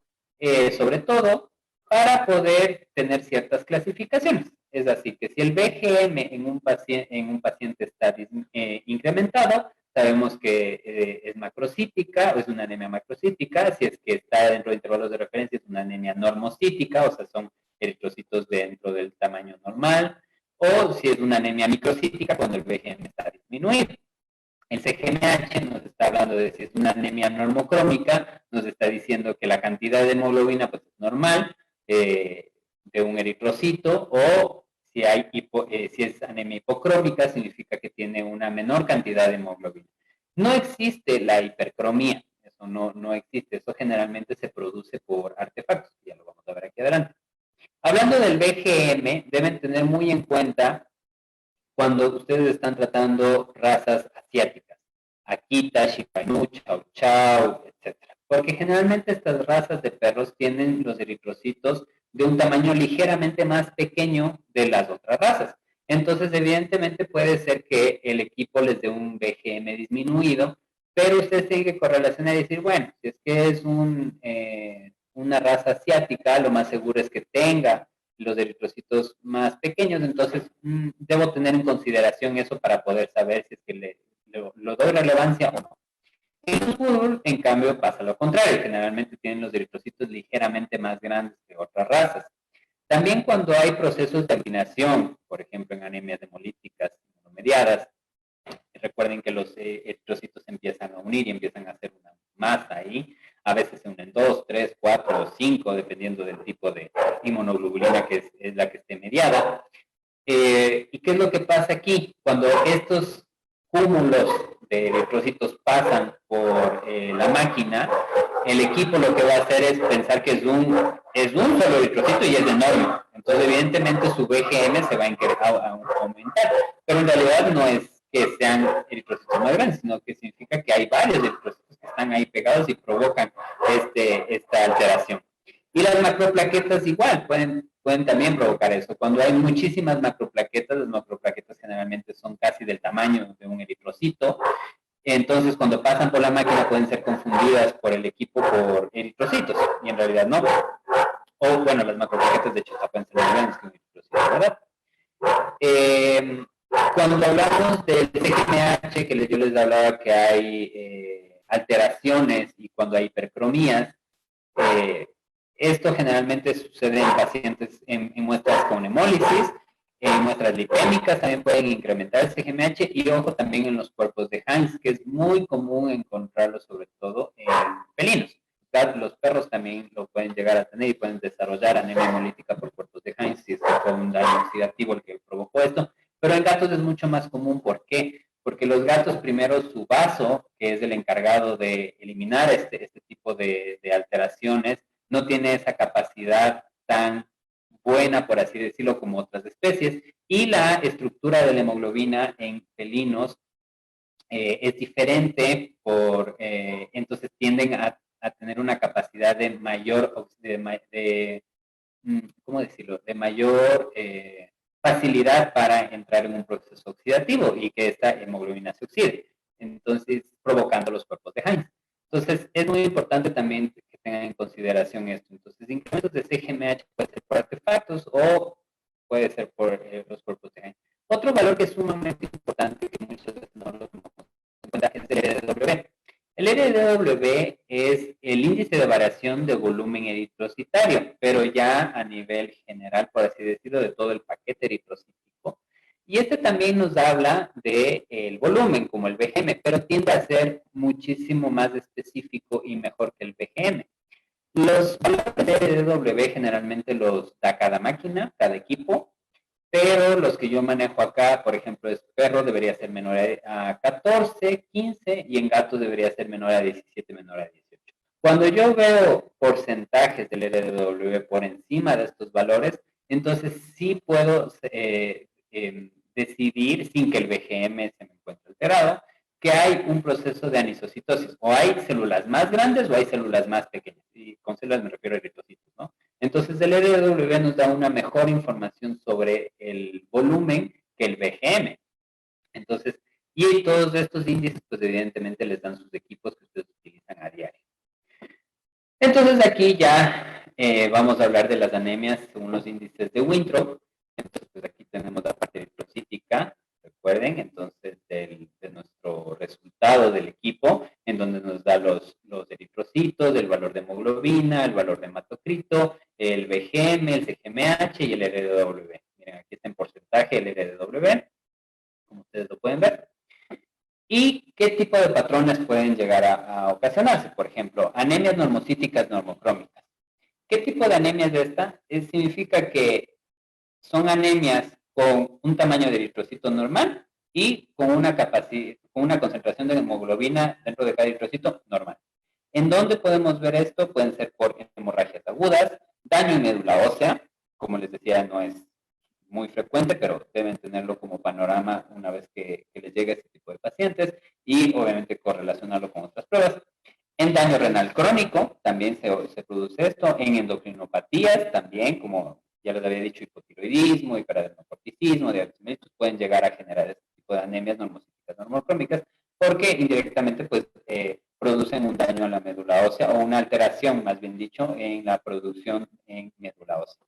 sobre todo para poder tener ciertas clasificaciones. Es así que si el BGM en un paciente está incrementado, sabemos que es macrocítica o es una anemia macrocítica. Si es que está dentro de intervalos de referencia, es una anemia normocítica, o sea, son eritrocitos dentro del tamaño normal. O si es una anemia microcítica, cuando el BGM está disminuido. El CGMH nos está hablando de si es una anemia normocrómica, nos está diciendo que la cantidad de hemoglobina pues, es normal de un eritrocito, o si es anemia hipocrómica, significa que tiene una menor cantidad de hemoglobina. No existe la hipercromía, eso no existe, eso generalmente se produce por artefactos, ya lo vamos a ver aquí adelante. Hablando del BGM, deben tener muy en cuenta cuando ustedes están tratando razas asiáticas, Akita, Shiba Inu, Chow Chow, etc. Porque generalmente estas razas de perros tienen los eritrocitos de un tamaño ligeramente más pequeño de las otras razas. Entonces, evidentemente puede ser que el equipo les dé un BGM disminuido, pero usted tiene que correlacionar y decir, bueno, si es que es una raza asiática, lo más seguro es que tenga los eritrocitos más pequeños, entonces debo tener en consideración eso para poder saber si es que lo doy relevancia o no. En el fútbol, en cambio, pasa lo contrario, generalmente tienen los eritrocitos ligeramente más grandes que otras razas. También cuando hay procesos de aglutinación, por ejemplo en anemias hemolíticas mediadas, recuerden que los eritrocitos empiezan a unir y empiezan a hacer una masa ahí. A veces se unen 2, 3, 4 o 5, dependiendo del tipo de inmunoglobulina que es la que esté mediada. ¿Y qué es lo que pasa aquí? Cuando estos cúmulos de eritrocitos pasan por la máquina, el equipo lo que va a hacer es pensar que es un solo eritrocito y es enorme. Entonces, evidentemente, su BGM se va a aumentar. Pero en realidad no es que sean eritrocitos más grandes, sino que significa que hay varios eritrocitos que están ahí pegados y provocan esta alteración. Y las macroplaquetas igual pueden también provocar eso. Cuando hay muchísimas macroplaquetas, las macroplaquetas generalmente son casi del tamaño de un eritrocito. Entonces, cuando pasan por la máquina pueden ser confundidas por el equipo por eritrocitos, y en realidad no. O, bueno, las macroplaquetas de hecho pueden ser más grandes que un eritrocito, ¿verdad? Cuando hablamos del CGMH, que yo les hablaba que hay alteraciones y cuando hay hipercromías, esto generalmente sucede en pacientes en muestras con hemólisis, en muestras lipémicas también pueden incrementar el CGMH y ojo también en los cuerpos de Heinz, que es muy común encontrarlo sobre todo en felinos. Los perros también lo pueden llegar a tener y pueden desarrollar anemia hemolítica por cuerpos de Heinz si es que fue un daño oxidativo el que provocó esto. Pero en gatos es mucho más común. ¿Por qué? Porque los gatos, primero, su vaso, que es el encargado de eliminar este tipo de alteraciones, no tiene esa capacidad tan buena, por así decirlo, como otras especies. Y la estructura de la hemoglobina en felinos es diferente, entonces tienden a tener una capacidad de mayor, ¿cómo decirlo?, de mayor facilidad para entrar en un proceso oxidativo y que esta hemoglobina se oxide, entonces provocando los cuerpos de Heinz. Entonces es muy importante también que tengan en consideración esto. Entonces incrementos de CGMH puede ser por artefactos o puede ser por los cuerpos de Heinz. Otro valor que es sumamente importante, que muchas veces no lo tomamos en cuenta, es el RDW. El RDW es el índice de variación de volumen eritrocitario, pero ya a nivel general, por así decirlo, de todo el paquete eritrocítico. Y este también nos habla del volumen, como el BGM, pero tiende a ser muchísimo más específico y mejor que el BGM. Los valores de RDW generalmente los da cada máquina, cada equipo, pero los que yo manejo acá, por ejemplo, es perro debería ser menor a 14, 15 y en gatos debería ser menor a 17, menor a 18. Cuando yo veo porcentajes del RDW por encima de estos valores, entonces sí puedo decidir, sin que el BGM se me encuentre alterado, que hay un proceso de anisocitosis. O hay células más grandes o hay células más pequeñas. Y con células me refiero a eritrocitos, ¿no? Entonces el RDW nos da una mejor información sobre el volumen que el BGM. Entonces, y todos estos índices, pues evidentemente les dan sus equipos que ustedes utilizan a diario. Entonces aquí ya vamos a hablar de las anemias según los índices de Winthrop. Entonces pues aquí tenemos la parte eritrocítica, recuerden, entonces de nuestro resultado del equipo, en donde nos da los eritrocitos, el valor de hemoglobina, el valor de hematocrito, el BGM, el CGMH y el RDW. Miren, aquí está en porcentaje el RDW, como ustedes lo pueden ver. ¿Y qué tipo de patrones pueden llegar a ocasionarse? Por ejemplo, anemias normocíticas normocrómicas. ¿Qué tipo de anemia es esta? Significa que son anemias con un tamaño de eritrocito normal y con una concentración de hemoglobina dentro de cada eritrocito normal. ¿En dónde podemos ver esto? Pueden ser por hemorragias agudas, daño en médula ósea, como les decía, no es muy frecuente, pero deben tenerlo como panorama una vez que les llegue a este tipo de pacientes y obviamente correlacionarlo con otras pruebas. En daño renal crónico también se produce esto, en endocrinopatías también, como ya les había dicho, hipotiroidismo, hiperadenocorticismo, diabetes mellitus, pueden llegar a generar este tipo de anemias normocíticas normocrómicas, porque indirectamente pues producen un daño a la médula ósea o una alteración, más bien dicho, en la producción en médula ósea.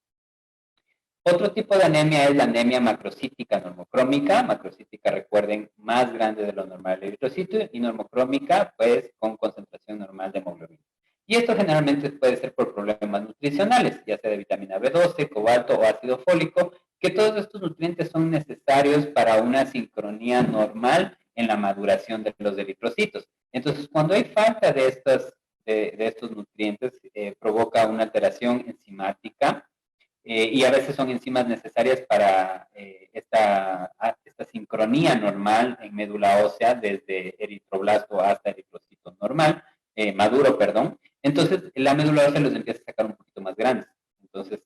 Otro tipo de anemia es la anemia macrocítica normocrómica. Macrocítica, recuerden, más grande de lo normal el eritrocito, y normocrómica, pues, con concentración normal de hemoglobina. Y esto generalmente puede ser por problemas nutricionales, ya sea de vitamina B12, cobalto o ácido fólico, que todos estos nutrientes son necesarios para una sincronía normal en la maduración de los eritrocitos. Entonces, cuando hay falta de estos nutrientes, provoca una alteración enzimática, y a veces son enzimas necesarias para esta sincronía normal en médula ósea, desde eritroblasto hasta eritrocito normal, maduro, perdón. Entonces, la médula ósea los empieza a sacar un poquito más grandes. Entonces,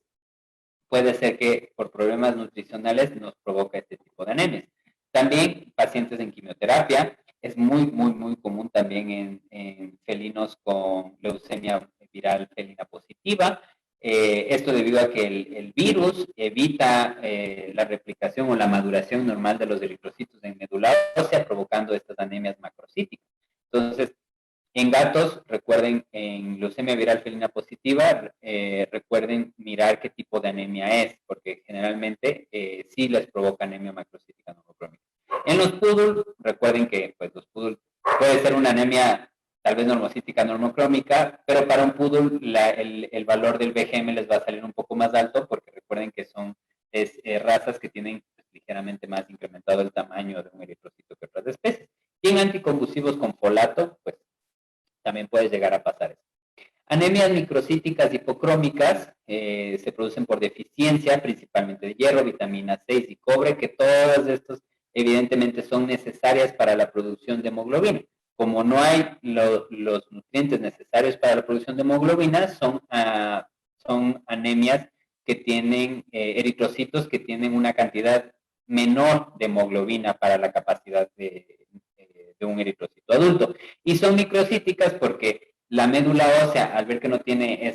puede ser que por problemas nutricionales nos provoca este tipo de anemias. También pacientes en quimioterapia, es muy, muy, muy común también en felinos con leucemia viral felina positiva. Esto debido a que el virus evita la replicación o la maduración normal de los eritrocitos en médula ósea, provocando estas anemias macrocíticas. Entonces, En gatos, recuerden, en leucemia viral felina positiva, recuerden mirar qué tipo de anemia es, porque generalmente sí les provoca anemia macrocítica normocrómica. En los poodle, recuerden que pues, los poodle puede ser una anemia tal vez normocítica normocrómica, pero para un poodle el valor del BGM les va a salir un poco más alto, porque recuerden que son razas que tienen ligeramente más incrementado el tamaño de un eritrocito que otras especies. Y en anticonvulsivos con folato, pues también puede llegar a pasar eso. Anemias microcíticas hipocrómicas se producen por deficiencia principalmente de hierro, vitamina 6 y cobre, que todos estos evidentemente son necesarias para la producción de hemoglobina. Como no hay los nutrientes necesarios para la producción de hemoglobina, son anemias que tienen eritrocitos que tienen una cantidad menor de hemoglobina para la capacidad de un eritrocito adulto. Y son microcíticas porque la médula ósea, al ver que no tiene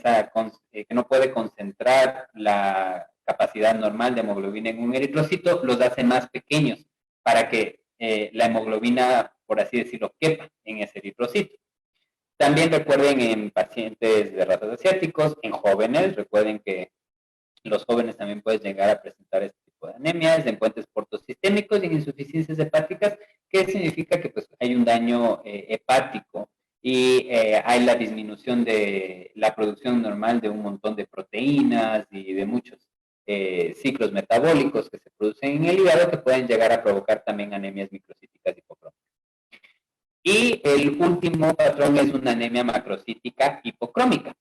que no puede concentrar la capacidad normal de hemoglobina en un eritrocito, los hace más pequeños para que la hemoglobina, por así decirlo, quepa en ese eritrocito. También recuerden en pacientes de ratos asiáticos, en jóvenes, recuerden que los jóvenes también pueden llegar a presentar este tipo de anemias, en puentes portosistémicos y en insuficiencias hepáticas, que significa que pues, hay un daño hepático y hay la disminución de la producción normal de un montón de proteínas y de muchos ciclos metabólicos que se producen en el hígado que pueden llegar a provocar también anemias microcíticas hipocrómicas. Y el último patrón es una anemia macrocítica hipocrómica.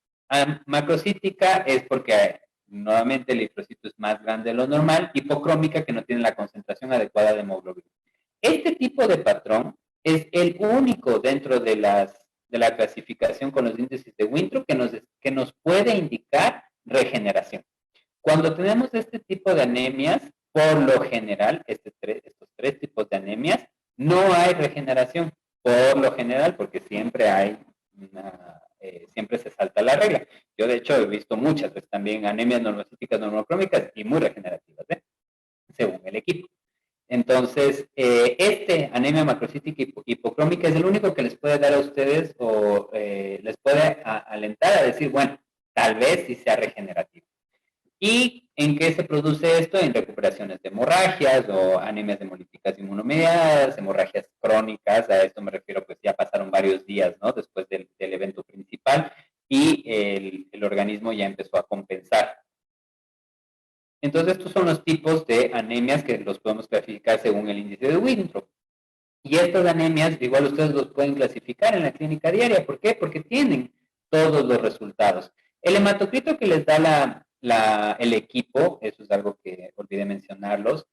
Macrocítica es porque nuevamente el eritrocito es más grande de lo normal, hipocrómica que no tiene la concentración adecuada de hemoglobina. Este tipo de patrón es el único dentro de la clasificación con los índices de Winthrop que nos puede indicar regeneración. Cuando tenemos este tipo de anemias, por lo general, estos tres tipos de anemias, no hay regeneración. Por lo general, porque siempre hay siempre se salta la regla. Yo, de hecho, he visto muchas veces también anemias normocíticas normocrómicas y muy regenerativas, según el equipo. Entonces, anemia macrocítica hipocrómica es el único que les puede dar a ustedes o les puede alentar a decir, bueno, tal vez sí sea regenerativo. ¿Y en qué se produce esto? En recuperaciones de hemorragias o anemias hemolíticas inmunomediadas, hemorragias crónicas, a esto me refiero, pues ya pasaron varios días, ¿no? Después del evento principal y el organismo ya empezó a compensar. Entonces, estos son los tipos de anemias que los podemos clasificar según el índice de Winthrop. Y estas anemias, igual ustedes los pueden clasificar en la clínica diaria. ¿Por qué? Porque tienen todos los resultados. El hematocrito que les da el equipo, eso es algo que olvidé mencionarlos,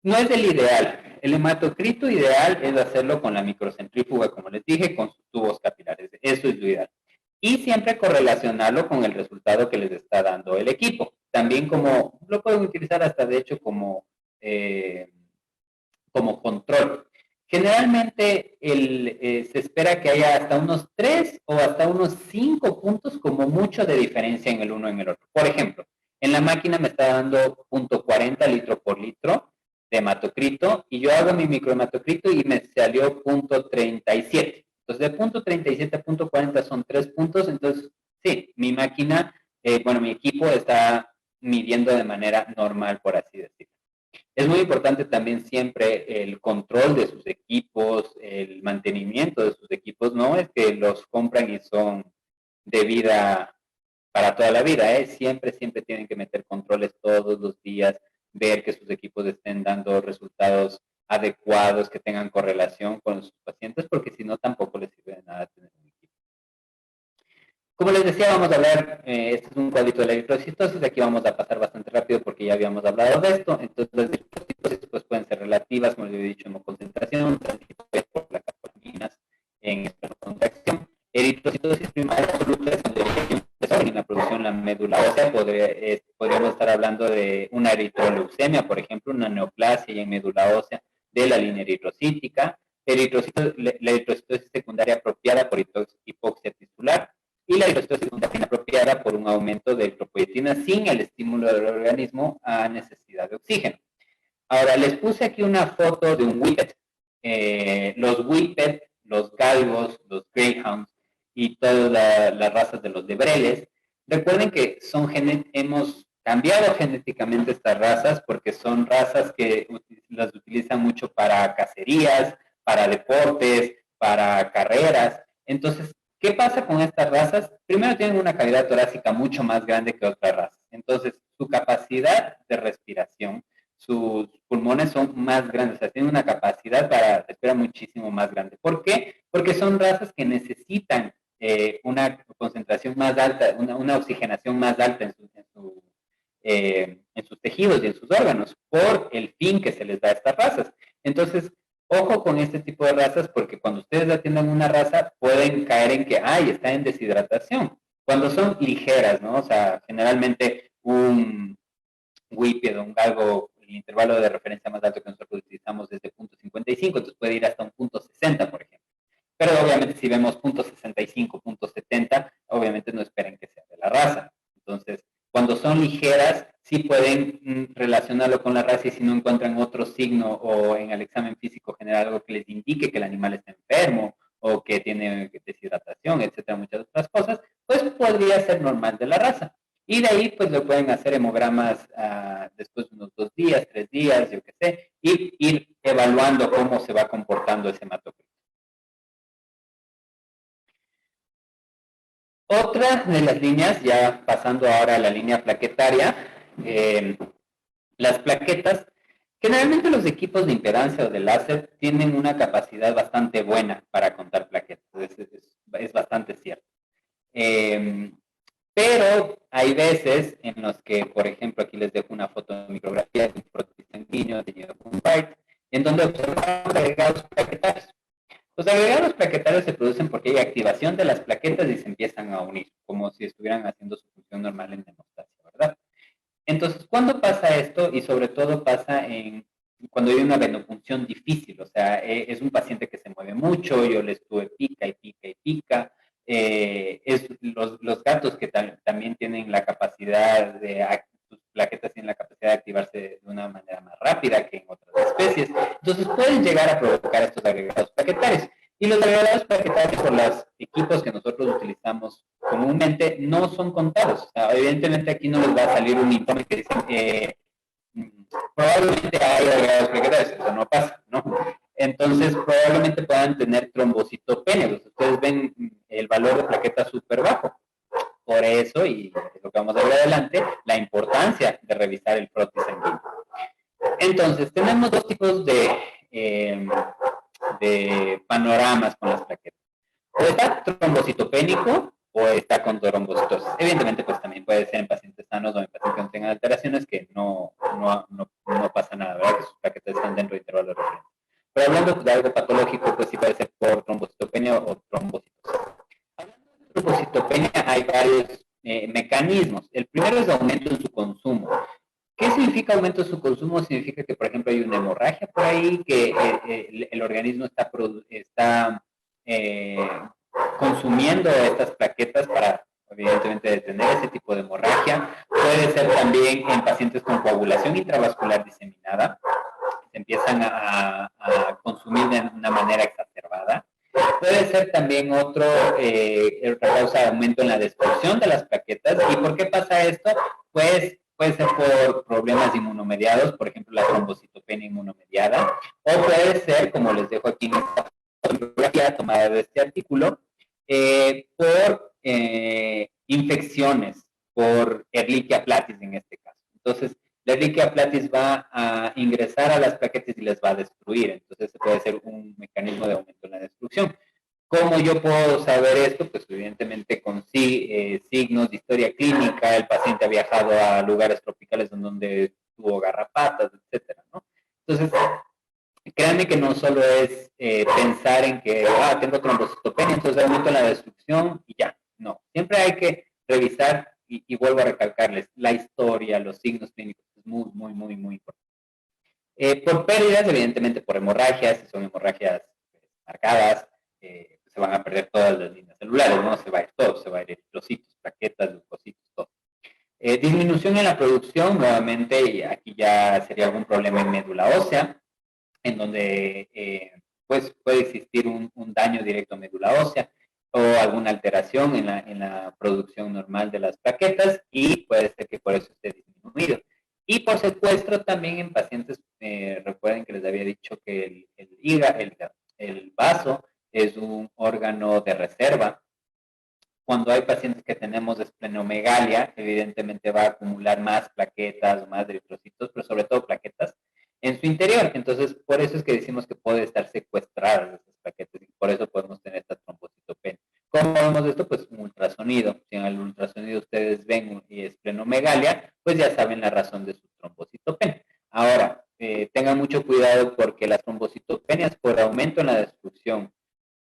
no es el ideal. El hematocrito ideal es hacerlo con la microcentrífuga, como les dije, con sus tubos capilares. Eso es lo ideal. Y siempre correlacionarlo con el resultado que les está dando el equipo. También como, lo pueden utilizar hasta de hecho como control. Generalmente se espera que haya hasta unos 3 o hasta unos 5 puntos como mucho de diferencia en el uno y en el otro. Por ejemplo, en la máquina me está dando 0.40 litro por litro de hematocrito y yo hago mi microhematocrito y me salió 0.37. Entonces, de 0.37 a 0.40 son 3 puntos. Entonces, sí, mi máquina, mi equipo está midiendo de manera normal, por así decirlo. Es muy importante también siempre el control de sus equipos, el mantenimiento de sus equipos, no es que los compran y son de vida para toda la vida, siempre tienen que meter controles todos los días, ver que sus equipos estén dando resultados adecuados, que tengan correlación con sus pacientes, porque si no tampoco les sirve de nada tener un equipo. Como les decía, vamos a hablar, este es un cuadrito de la eritrocitosis, aquí vamos a pasar bastante rápido porque ya habíamos hablado de esto. Entonces, las eritrocitosis pues, pueden ser relativas, como les he dicho, hemoconcentración, por las catecolaminas en espermocontracción. Eritrocitosis primaria absoluta es donde en la producción de la médula ósea. Podríamos estar hablando de una eritroleucemia, por ejemplo, una neoplasia en médula ósea de la línea eritrocítica. La eritrocitosis secundaria apropiada por hipoxia tisular. Y la eritrocitosis secundaria inapropiada por un aumento de eritropoyetina sin el estímulo del organismo a necesidad de oxígeno. Ahora, les puse aquí una foto de un whippet. Los whippet, los galgos, los greyhounds, y todas las razas de los lebreles. Recuerden que hemos cambiado genéticamente estas razas porque son razas que las utilizan mucho para cacerías, para deportes, para carreras. Entonces, ¿qué pasa con estas razas? Primero, tienen una cavidad torácica mucho más grande que otras razas. Entonces, su capacidad de respiración, sus pulmones son más grandes, o sea, tienen una capacidad para respirar muchísimo más grande. ¿Por qué? Porque son razas que necesitan una concentración más alta, una oxigenación más alta en sus tejidos y en sus órganos, por el fin que se les da a estas razas. Entonces, ojo con este tipo de razas, porque cuando ustedes atiendan una raza, pueden caer en que, ay, está en deshidratación. Cuando son ligeras, ¿no? O sea, generalmente un bípedo, un galgo, el intervalo de referencia más alto que nosotros utilizamos es de 0.55, entonces puede ir hasta un 0.60, por ejemplo. Pero obviamente si vemos 0.65, 0.70, obviamente no esperen que sea de la raza. Entonces, cuando son ligeras, sí pueden relacionarlo con la raza y si no encuentran otro signo o en el examen físico general algo que les indique que el animal está enfermo o que tiene deshidratación, etcétera, muchas otras cosas, pues podría ser normal de la raza. Y de ahí, pues lo pueden hacer hemogramas después de unos 2 días, 3 días, yo qué sé, y ir evaluando cómo se va comportando ese hematocrito. Otra de las líneas, ya pasando ahora a la línea plaquetaria, las plaquetas, generalmente los equipos de impedancia o de láser tienen una capacidad bastante buena para contar plaquetas, es bastante cierto. Pero hay veces en los que, por ejemplo, aquí les dejo una foto de micrografía de un prótesis sanguíneo teñido con White, en donde observamos agregados plaquetarios. Los agregados plaquetarios se producen porque hay activación de las plaquetas y se empiezan a unir, como si estuvieran haciendo su función normal en hemostasia, ¿verdad? Entonces, ¿cuándo pasa esto? Y sobre todo pasa cuando hay una venopunción difícil, o sea, es un paciente que se mueve mucho, yo le estuve pica y pica y pica, los gatos que también tienen la capacidad sus plaquetas tienen la capacidad de activarse de una manera más rápida que en otras especies. Entonces pueden llegar a provocar estos agregados plaquetarios. Y los agregados plaquetarios por los equipos que nosotros utilizamos comúnmente no son contados. O sea, evidentemente aquí no les va a salir un informe que dice probablemente hay agregados plaquetarios, eso no pasa, ¿no? Entonces, probablemente puedan tener trombocitopenia. Ustedes ven el valor de plaqueta súper bajo. Por eso, y lo que vamos a ver adelante, la importancia de revisar el prótesis sanguíneo. Entonces, tenemos dos tipos de panoramas con las plaquetas. O está trombocitopénico o está con trombocitosis. Evidentemente, pues también puede ser en pacientes sanos o en pacientes que no tengan alteraciones que no pasa nada, ¿verdad? Que sus plaquetas están dentro de intervalo de referencia. Pero hablando de algo patológico, pues sí puede ser por trombocitopenia o trombocitosis. Hablando de trombocitopenia, hay varios mecanismos. El primero es aumento en su consumo. ¿Qué significa aumento en su consumo? Significa que, por ejemplo, hay una hemorragia por ahí, que el organismo está consumiendo estas plaquetas para, evidentemente, detener ese tipo de hemorragia. Puede ser también en pacientes con coagulación intravascular diseminada, se empiezan a consumir de una manera exacerbada. Puede ser también otra causa de aumento en la destrucción de las plaquetas. ¿Y por qué pasa esto? Pues puede ser por problemas inmunomediados, por ejemplo, la trombocitopenia inmunomediada, o puede ser, como les dejo aquí en esta fotografía tomada de este artículo, por infecciones, por Ehrlichia platis en este caso. Entonces, la Ehrlichia platis va a ingresar a las plaquetas y les va a destruir. Entonces, puede ser un mecanismo de aumento en la destrucción. ¿Cómo yo puedo saber esto? Pues evidentemente con signos de historia clínica, el paciente ha viajado a lugares tropicales donde tuvo garrapatas, etcétera, ¿no? Entonces, créanme que no solo es pensar en que, tengo trombocitopenia, entonces aumento la destrucción y ya. No, siempre hay que revisar y vuelvo a recalcarles, la historia, los signos clínicos, es muy, muy, muy, muy importante. Por pérdidas, evidentemente por hemorragias, si son hemorragias marcadas, se van a perder todas las líneas celulares, no se va a ir todo, se va a ir eritrocitos, plaquetas, leucocitos, todo. Disminución en la producción, nuevamente, y aquí ya sería algún problema en médula ósea, en donde pues puede existir un daño directo a médula ósea. o alguna alteración en la producción normal de las plaquetas y puede ser que por eso esté disminuido. Y por secuestro también en pacientes, recuerden que les había dicho que el vaso es un órgano de reserva. Cuando hay pacientes que tenemos esplenomegalia, evidentemente va a acumular más plaquetas, más eritrocitos, pero sobre todo plaquetas en su interior. Entonces, por eso es que decimos que puede estar secuestradas esas plaquetas y por eso podemos tener esta trombocitopenia. ¿Cómo vemos esto? Pues un ultrasonido. Si en el ultrasonido ustedes ven esplenomegalia, pues ya saben la razón de su trombocitopenia. Ahora, tengan mucho cuidado porque las trombocitopenias por aumento en la destrucción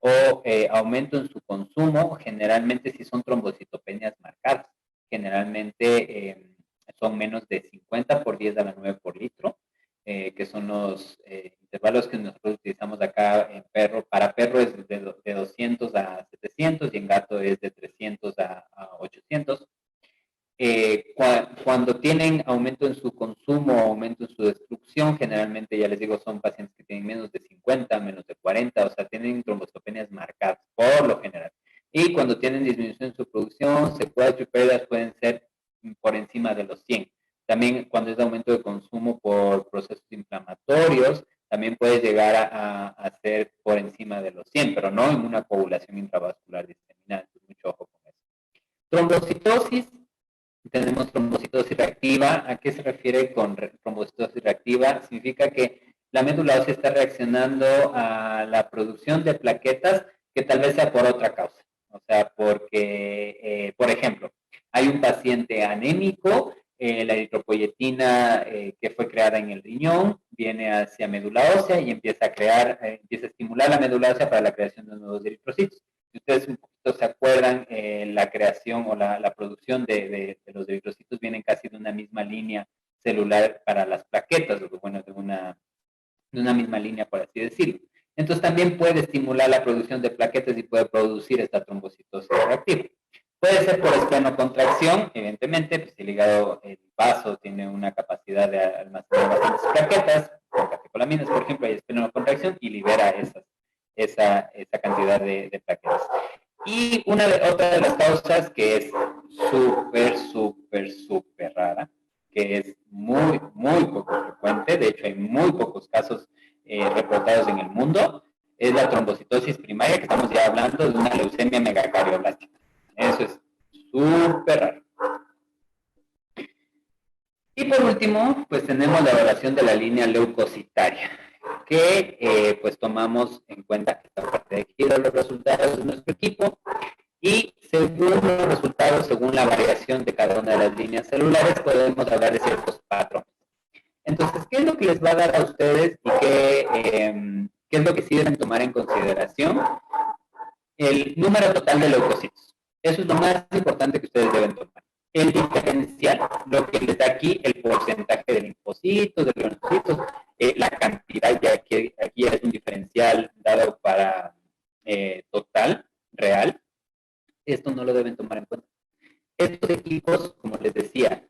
o aumento en su consumo, generalmente sí son trombocitopenias marcadas. Generalmente son menos de 50 por 10 a la 9 por litro, que son los intervalos que nosotros utilizamos acá en perro. Para perro es de 200 a 700 y en gato es de 300 a 800. Cuando tienen aumento en su consumo, aumento en su destrucción, generalmente, ya les digo, son pacientes que tienen menos de 50, menos de 40, o sea, tienen trombocitopenias marcadas, por lo general. Y cuando tienen disminución en su producción, secuestro y pérdidas pueden ser por encima de los 100. También cuando es aumento de consumo por procesos inflamatorios, también puede llegar a ser por encima de los 100, pero no en una coagulación intravascular diseminada. Entonces, mucho ojo con eso. Trombocitosis. Tenemos trombocitosis reactiva. ¿A qué se refiere con trombocitosis reactiva? Significa que la médula ósea está reaccionando a la producción de plaquetas que tal vez sea por otra causa. O sea, porque, por ejemplo, hay un paciente anémico, la eritropoyetina que fue creada en el riñón viene hacia médula ósea y empieza a estimular la médula ósea para la creación de nuevos eritrocitos. Si ustedes un poquito se acuerdan, la creación o la producción de los eritrocitos vienen casi de una misma línea celular para las plaquetas, o bueno, de una misma línea, por así decirlo. Entonces también puede estimular la producción de plaquetas y puede producir esta trombocitosis reactiva. Puede ser por esplenocontracción, evidentemente, pues el hígado, el vaso tiene una capacidad de almacenar bastantes plaquetas, por catecolaminas, por ejemplo, hay esplenocontracción y libera esa cantidad de plaquetas. Y otra de las causas que es súper rara, que es muy poco frecuente, de hecho hay muy pocos casos reportados en el mundo, es la trombocitosis primaria, que estamos ya hablando de una leucemia megacardioblástica. Eso es súper raro. Y por último, pues tenemos la evaluación de la línea leucocitaria, que pues tomamos en cuenta esta parte de aquí de los resultados de nuestro equipo y según los resultados, según la variación de cada una de las líneas celulares, podemos hablar de ciertos patrones. Entonces, ¿qué es lo que les va a dar a ustedes y qué es lo que sí deben tomar en consideración? El número total de leucocitos. Eso es lo más importante que ustedes deben tomar. El diferencial, lo que les da aquí el porcentaje de linfocitos, de granulocitos, la cantidad, ya que aquí es un diferencial dado para total, real. Esto no lo deben tomar en cuenta. Estos equipos, como les decía,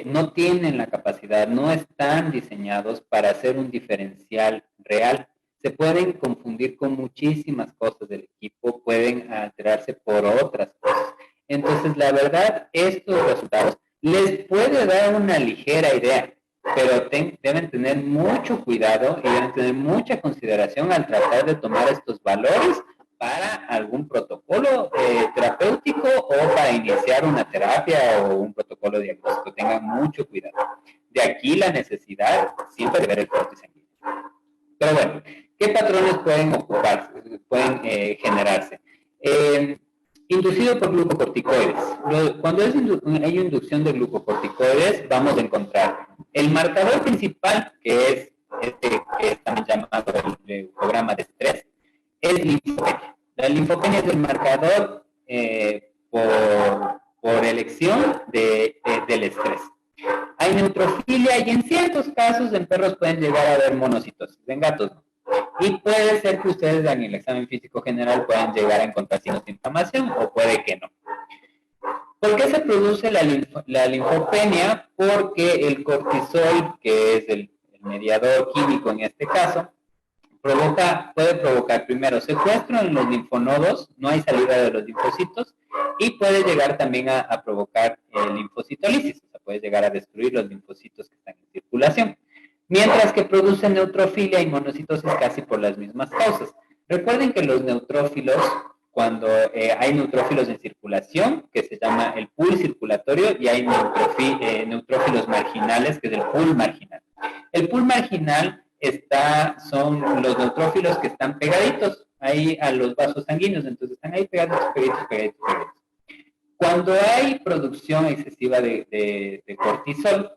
no tienen la capacidad, no están diseñados para hacer un diferencial real. Se pueden confundir con muchísimas cosas del equipo, pueden alterarse por otras cosas. Entonces, la verdad, estos resultados les puede dar una ligera idea, pero deben tener mucho cuidado y deben tener mucha consideración al tratar de tomar estos valores para algún protocolo terapéutico o para iniciar una terapia o un protocolo diagnóstico. Tengan mucho cuidado. De aquí la necesidad siempre de ver el corte sanguíneo. Pero bueno, ¿qué patrones pueden pueden generarse? Inducido por glucocorticoides. Cuando hay inducción de glucocorticoides, vamos a encontrar el marcador principal, que es este que es también llamado el glucograma de estrés, es linfopenia. La linfopenia es el marcador por elección del estrés. Hay neutrofilia y en ciertos casos en perros pueden llegar a haber monocitosis, en gatos no. Y puede ser que ustedes en el examen físico general puedan llegar a encontrar signos de inflamación o puede que no. ¿Por qué se produce la linfopenia? Porque el cortisol, que es el mediador químico en este caso, puede provocar primero secuestro en los linfonodos, no hay salida de los linfocitos, y puede llegar también a provocar linfocitolisis, o sea, puede llegar a destruir los linfocitos que están en circulación. Mientras que produce neutrofilia y monocitosis casi por las mismas causas. Recuerden que los neutrófilos, cuando hay neutrófilos en circulación, que se llama el pool circulatorio, y hay neutrófilos marginales, que es el pool marginal. El pool marginal son los neutrófilos que están pegaditos ahí a los vasos sanguíneos, entonces están ahí pegaditos. Cuando hay producción excesiva de cortisol,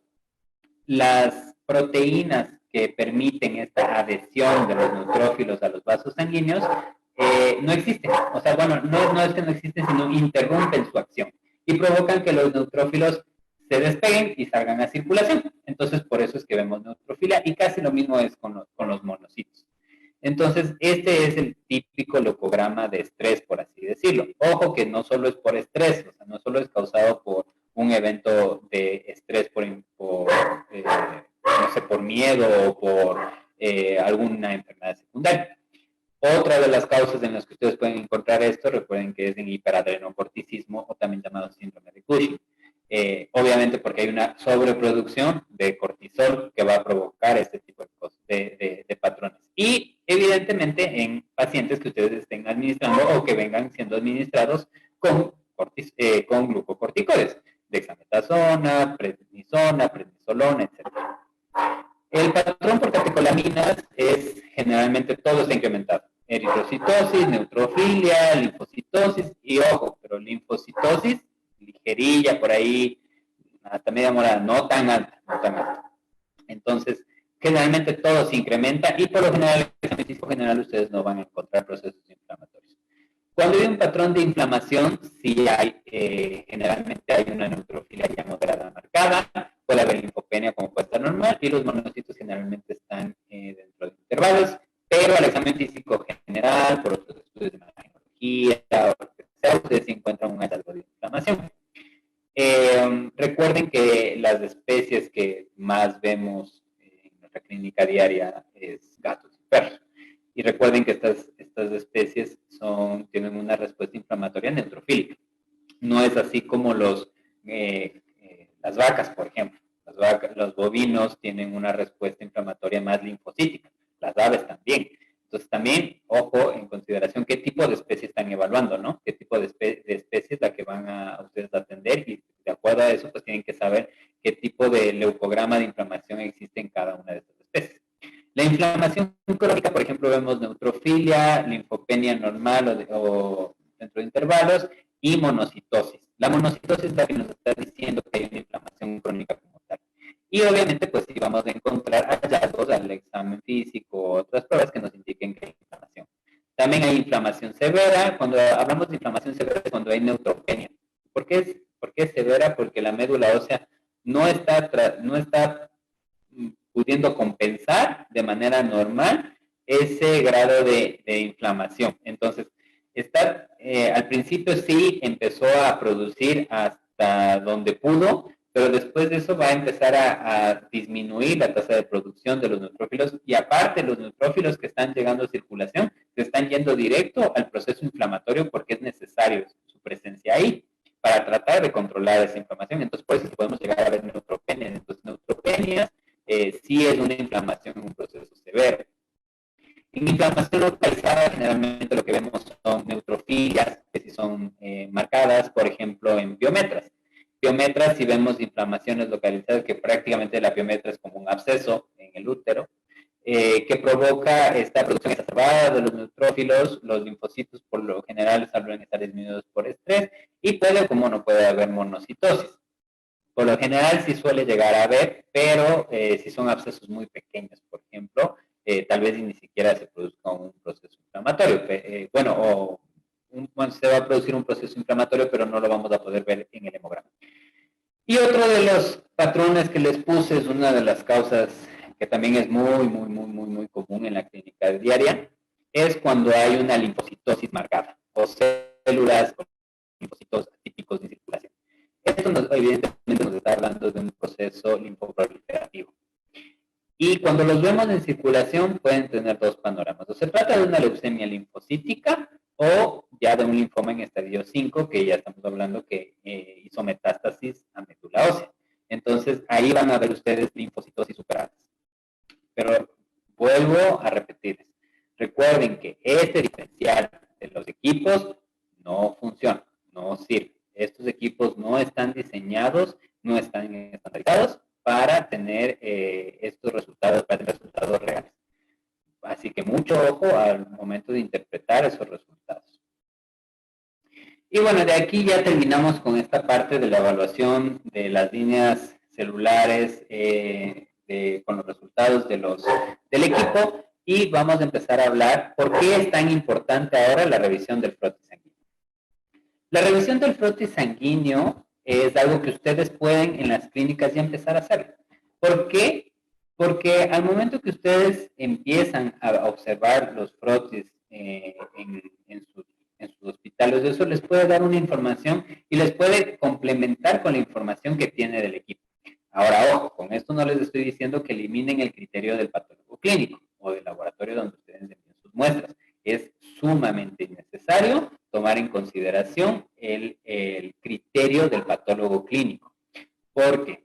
las proteínas que permiten esta adhesión de los neutrófilos a los vasos sanguíneos no existen. O sea, bueno, no es que no existen, sino interrumpen su acción y provocan que los neutrófilos se despeguen y salgan a circulación. Entonces, por eso es que vemos neutrofilia, y casi lo mismo es con los monocitos. Entonces, este es el típico leucograma de estrés, por así decirlo. Ojo que no solo es por estrés, o sea, no solo es causado por un evento de estrés no sé, por miedo o por alguna enfermedad secundaria. Otra de las causas en las que ustedes pueden encontrar esto, recuerden que es en hiperadrenocorticismo, o también llamado síndrome de Cushing. Obviamente porque hay una sobreproducción de cortisol que va a provocar este tipo de cosas, de patrones. Y evidentemente en pacientes que ustedes estén administrando o que vengan siendo administrados con glucocorticoides, dexametasona, prednisona, prednisolona, etc. El patrón por catecolaminas es generalmente todo está incrementado. Eritrocitosis, neutrofilia, linfocitosis y ojo, pero linfocitosis ligerilla por ahí, hasta media morada, no tan alta. Entonces, generalmente todo se incrementa y por lo general, en el examen físico general, ustedes no van a encontrar procesos inflamatorios. Cuando hay un patrón de inflamación, sí generalmente hay una neutrofilia ya moderada marcada, puede haber linfopenia como puede estar normal, y los monocitos generalmente están dentro de intervalos, pero al examen físico general, por otros estudios de imagenología, o lo que sea, ustedes encuentran un hallazgo de inflamación. Recuerden que las especies que más vemos en nuestra clínica diaria es gatos y perros. Y recuerden que estas especies tienen una respuesta inflamatoria neutrofílica. No es así como las vacas, por ejemplo. Los bovinos tienen una respuesta inflamatoria más linfocítica. Las aves también. Entonces también, ojo, en consideración qué tipo de especie están evaluando, ¿no? Qué tipo de especie es la que van a ustedes a atender, y de acuerdo a eso, pues tienen que saber qué tipo de leucograma de inflamación existe en cada una de estas especies. La inflamación crónica, por ejemplo, vemos neutrofilia, linfopenia normal o dentro de intervalos, y monocitosis. La monocitosis es la que nos está diciendo que hay una inflamación crónica como tal. Y obviamente, pues sí vamos a encontrar hallazgos al examen físico o otras pruebas que nos indiquen que hay inflamación. También hay inflamación severa. Cuando hablamos de inflamación severa es cuando hay neutropenia. ¿Por qué es severa? Porque la médula ósea no está pudiendo compensar de manera normal ese grado de inflamación. Entonces, al principio sí empezó a producir hasta donde pudo, pero después de eso va a empezar a disminuir la tasa de producción de los neutrófilos, y aparte los neutrófilos que están llegando a circulación se están yendo directo al proceso inflamatorio porque es necesario su presencia ahí para tratar de controlar esa inflamación. Entonces, por eso podemos llegar a ver neutropenias. Entonces, neutropenias sí es una inflamación en un proceso severo. En inflamación localizada, generalmente lo que vemos son neutrofilias, que sí son marcadas, por ejemplo, en piometras. Piometras, si vemos inflamaciones localizadas, que prácticamente la piometra es como un absceso en el útero, que provoca esta producción exacerbada de los neutrófilos. Los linfocitos, por lo general, suelen estar disminuidos por estrés, y como no puede haber monocitosis. Por lo general sí suele llegar a haber, pero si son abscesos muy pequeños, por ejemplo, tal vez ni siquiera se produzca un proceso inflamatorio. Se va a producir un proceso inflamatorio, pero no lo vamos a poder ver en el hemograma. Y otro de los patrones que les puse es una de las causas que también es muy común en la clínica diaria, es cuando hay una linfocitosis marcada o células con linfocitos atípicos de circulación. Esto evidentemente nos está hablando de un proceso linfoproliferativo. Y cuando los vemos en circulación pueden tener dos panoramas. O se trata de una leucemia linfocítica o ya de un linfoma en estadio 5, que ya estamos hablando que hizo metástasis a médula ósea. Entonces, ahí van a ver ustedes linfocitosis superadas. Pero vuelvo a repetirles. Recuerden que este diferencial de los equipos no funciona, no sirve. Estos equipos no están diseñados, no están estandarizados para tener estos resultados, para tener resultados reales. Así que mucho ojo al momento de interpretar esos resultados. Y bueno, de aquí ya terminamos con esta parte de la evaluación de las líneas celulares con los resultados del equipo, y vamos a empezar a hablar por qué es tan importante ahora la revisión del frotis sanguíneo. La revisión del frotis sanguíneo es algo que ustedes pueden en las clínicas ya empezar a hacer. ¿Por qué? Porque al momento que ustedes empiezan a observar los frotis en sus hospitales, eso les puede dar una información y les puede complementar con la información que tiene del equipo. Ahora, ojo, con esto no les estoy diciendo que eliminen el criterio del patólogo clínico o del laboratorio donde ustedes envían sus muestras. Es sumamente necesario tomar en consideración el criterio del patólogo clínico. ¿Por qué?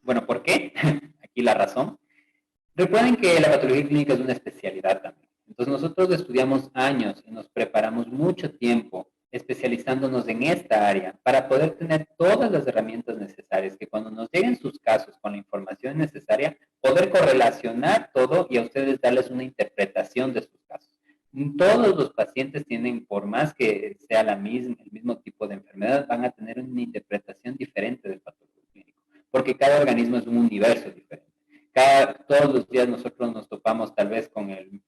Bueno, ¿por qué? Aquí la razón. Recuerden que la patología clínica es una especialidad también. Entonces nosotros estudiamos años y nos preparamos mucho tiempo especializándonos en esta área para poder tener todas las herramientas necesarias, que cuando nos lleguen sus casos con la información necesaria, poder correlacionar todo y a ustedes darles una interpretación de sus casos. Todos los pacientes tienen, por más que sea el mismo tipo de enfermedad, van a tener una interpretación diferente del patólogo clínico, porque cada organismo es un universo diferente. Todos los días nosotros nos topamos tal vez con el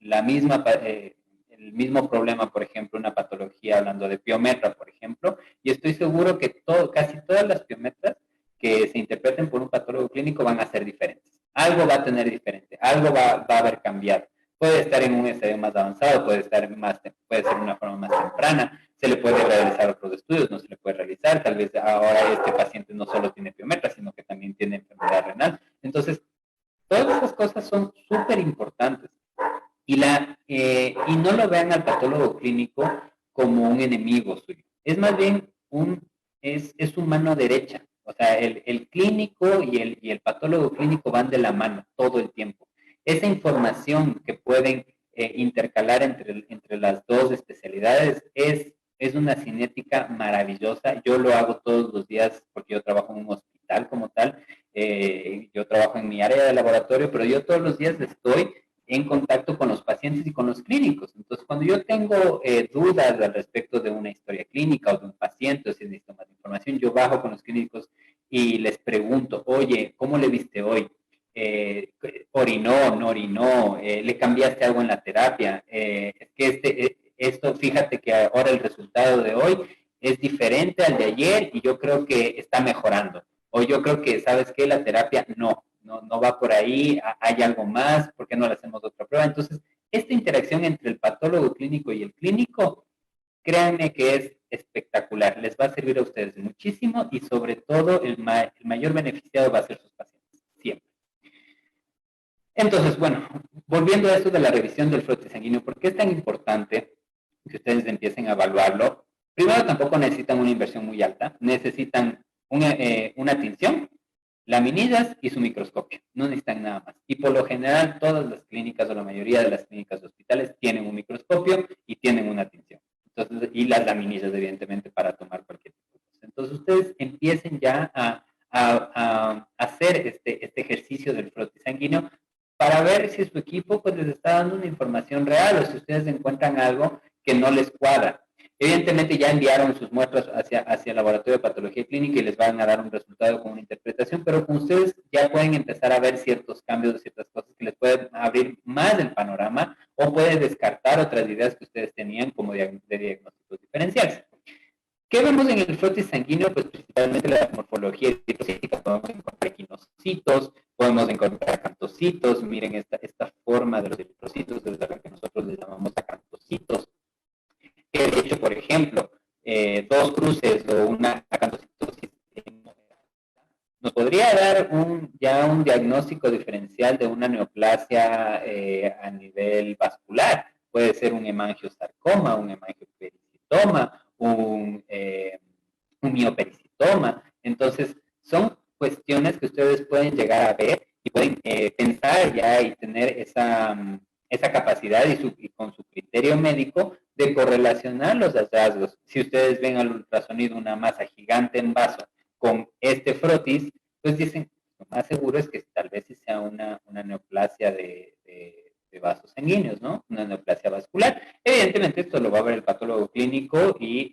mismo problema, por ejemplo, una patología, hablando de piometra, por ejemplo, y estoy seguro que casi todas las piometras que se interpreten por un patólogo clínico van a ser diferentes. Algo va a tener diferente, algo va a haber cambiado. Puede estar en un estadio más avanzado, puede ser de una forma más temprana, se le puede realizar otros estudios, no se le puede realizar, tal vez ahora este paciente no solo tiene piometra, sino que también tiene enfermedad renal. Entonces, todas esas cosas son súper importantes. Y no lo vean al patólogo clínico como un enemigo suyo. Es más bien es su mano derecha. O sea, el clínico y el patólogo clínico van de la mano todo el tiempo. Esa información que pueden intercalar entre las dos especialidades es una cinética maravillosa. Yo lo hago todos los días porque yo trabajo en un hospital como tal. Yo trabajo en mi área de laboratorio, pero yo todos los días estoy en contacto con los pacientes y con los clínicos. Entonces, cuando yo tengo dudas al respecto de una historia clínica o de un paciente, o si necesito más información, yo bajo con los clínicos y les pregunto, oye, ¿cómo le viste hoy? ¿Orinó, no orinó? ¿Le cambiaste algo en la terapia? Es que esto, fíjate que ahora el resultado de hoy es diferente al de ayer y yo creo que está mejorando. O yo creo que, ¿sabes qué? La terapia no va por ahí, hay algo más, ¿por qué no le hacemos otra prueba? Entonces, esta interacción entre el patólogo clínico y el clínico, créanme que es espectacular, les va a servir a ustedes muchísimo y sobre todo el mayor beneficiado va a ser sus pacientes, siempre. Entonces, bueno, volviendo a esto de la revisión del frotis sanguíneo, ¿por qué es tan importante que ustedes empiecen a evaluarlo? Primero, tampoco necesitan una inversión muy alta, necesitan una tinción, laminillas y su microscopio. No necesitan nada más. Y por lo general, todas las clínicas o la mayoría de las clínicas de hospitales tienen un microscopio y tienen una tinción. Entonces, y las laminillas, evidentemente, para tomar cualquier tipo de cosa. Entonces, ustedes empiecen ya a hacer este ejercicio del frotis sanguíneo para ver si su equipo pues, les está dando una información real o si ustedes encuentran algo que no les cuadra. Evidentemente ya enviaron sus muestras hacia el laboratorio de patología clínica y les van a dar un resultado con una interpretación, pero con ustedes ya pueden empezar a ver ciertos cambios, ciertas cosas que les pueden abrir más el panorama o pueden descartar otras ideas que ustedes tenían como de diagnósticos diferenciales. ¿Qué vemos en el frotis sanguíneo? Pues principalmente la morfología eritrocítica. Podemos encontrar equinocitos, podemos encontrar acantocitos. Miren esta forma de los eritrocitos, desde la que nosotros les llamamos acantocitos. Que de hecho, por ejemplo, dos cruces o una acantocitosis nos podría podría dar ya un diagnóstico diferencial de una neoplasia a nivel vascular. Puede ser un hemangiosarcoma, un hemangiopericitoma, un miopericitoma. Entonces, son cuestiones que ustedes pueden llegar a ver y pueden pensar ya y tener esa capacidad y con su criterio médico de correlacionar los hallazgos. Si ustedes ven al ultrasonido una masa gigante en vaso con este frotis, pues dicen, lo más seguro es que tal vez sea una neoplasia de vasos sanguíneos, ¿no? Una neoplasia vascular. Evidentemente esto lo va a ver el patólogo clínico y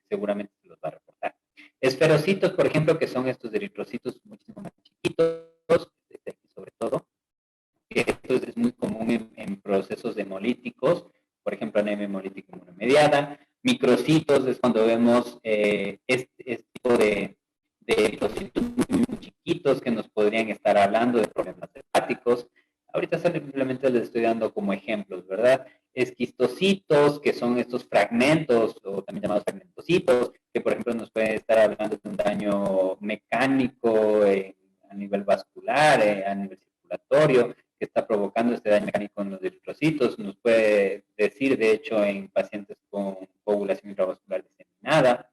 seguramente se los va a reportar. Esferocitos, por ejemplo, que son estos eritrocitos muchísimo más chiquitos, sobre todo, que esto es muy común en procesos hemolíticos, por ejemplo, anemia hemolítica inmunomediada. Microcitos es cuando vemos este tipo de eritrocitos muy chiquitos que nos podrían estar hablando de problemas hepáticos. Ahorita simplemente les estoy dando como ejemplos, ¿verdad? Esquistocitos, que son estos fragmentos, o también llamados fragmentocitos, que por ejemplo nos pueden estar hablando de un daño mecánico a nivel vascular, a nivel circulatorio, que está provocando este daño mecánico en los eritrocitos. Nos puede decir, de hecho, en pacientes con coagulación intravascular diseminada.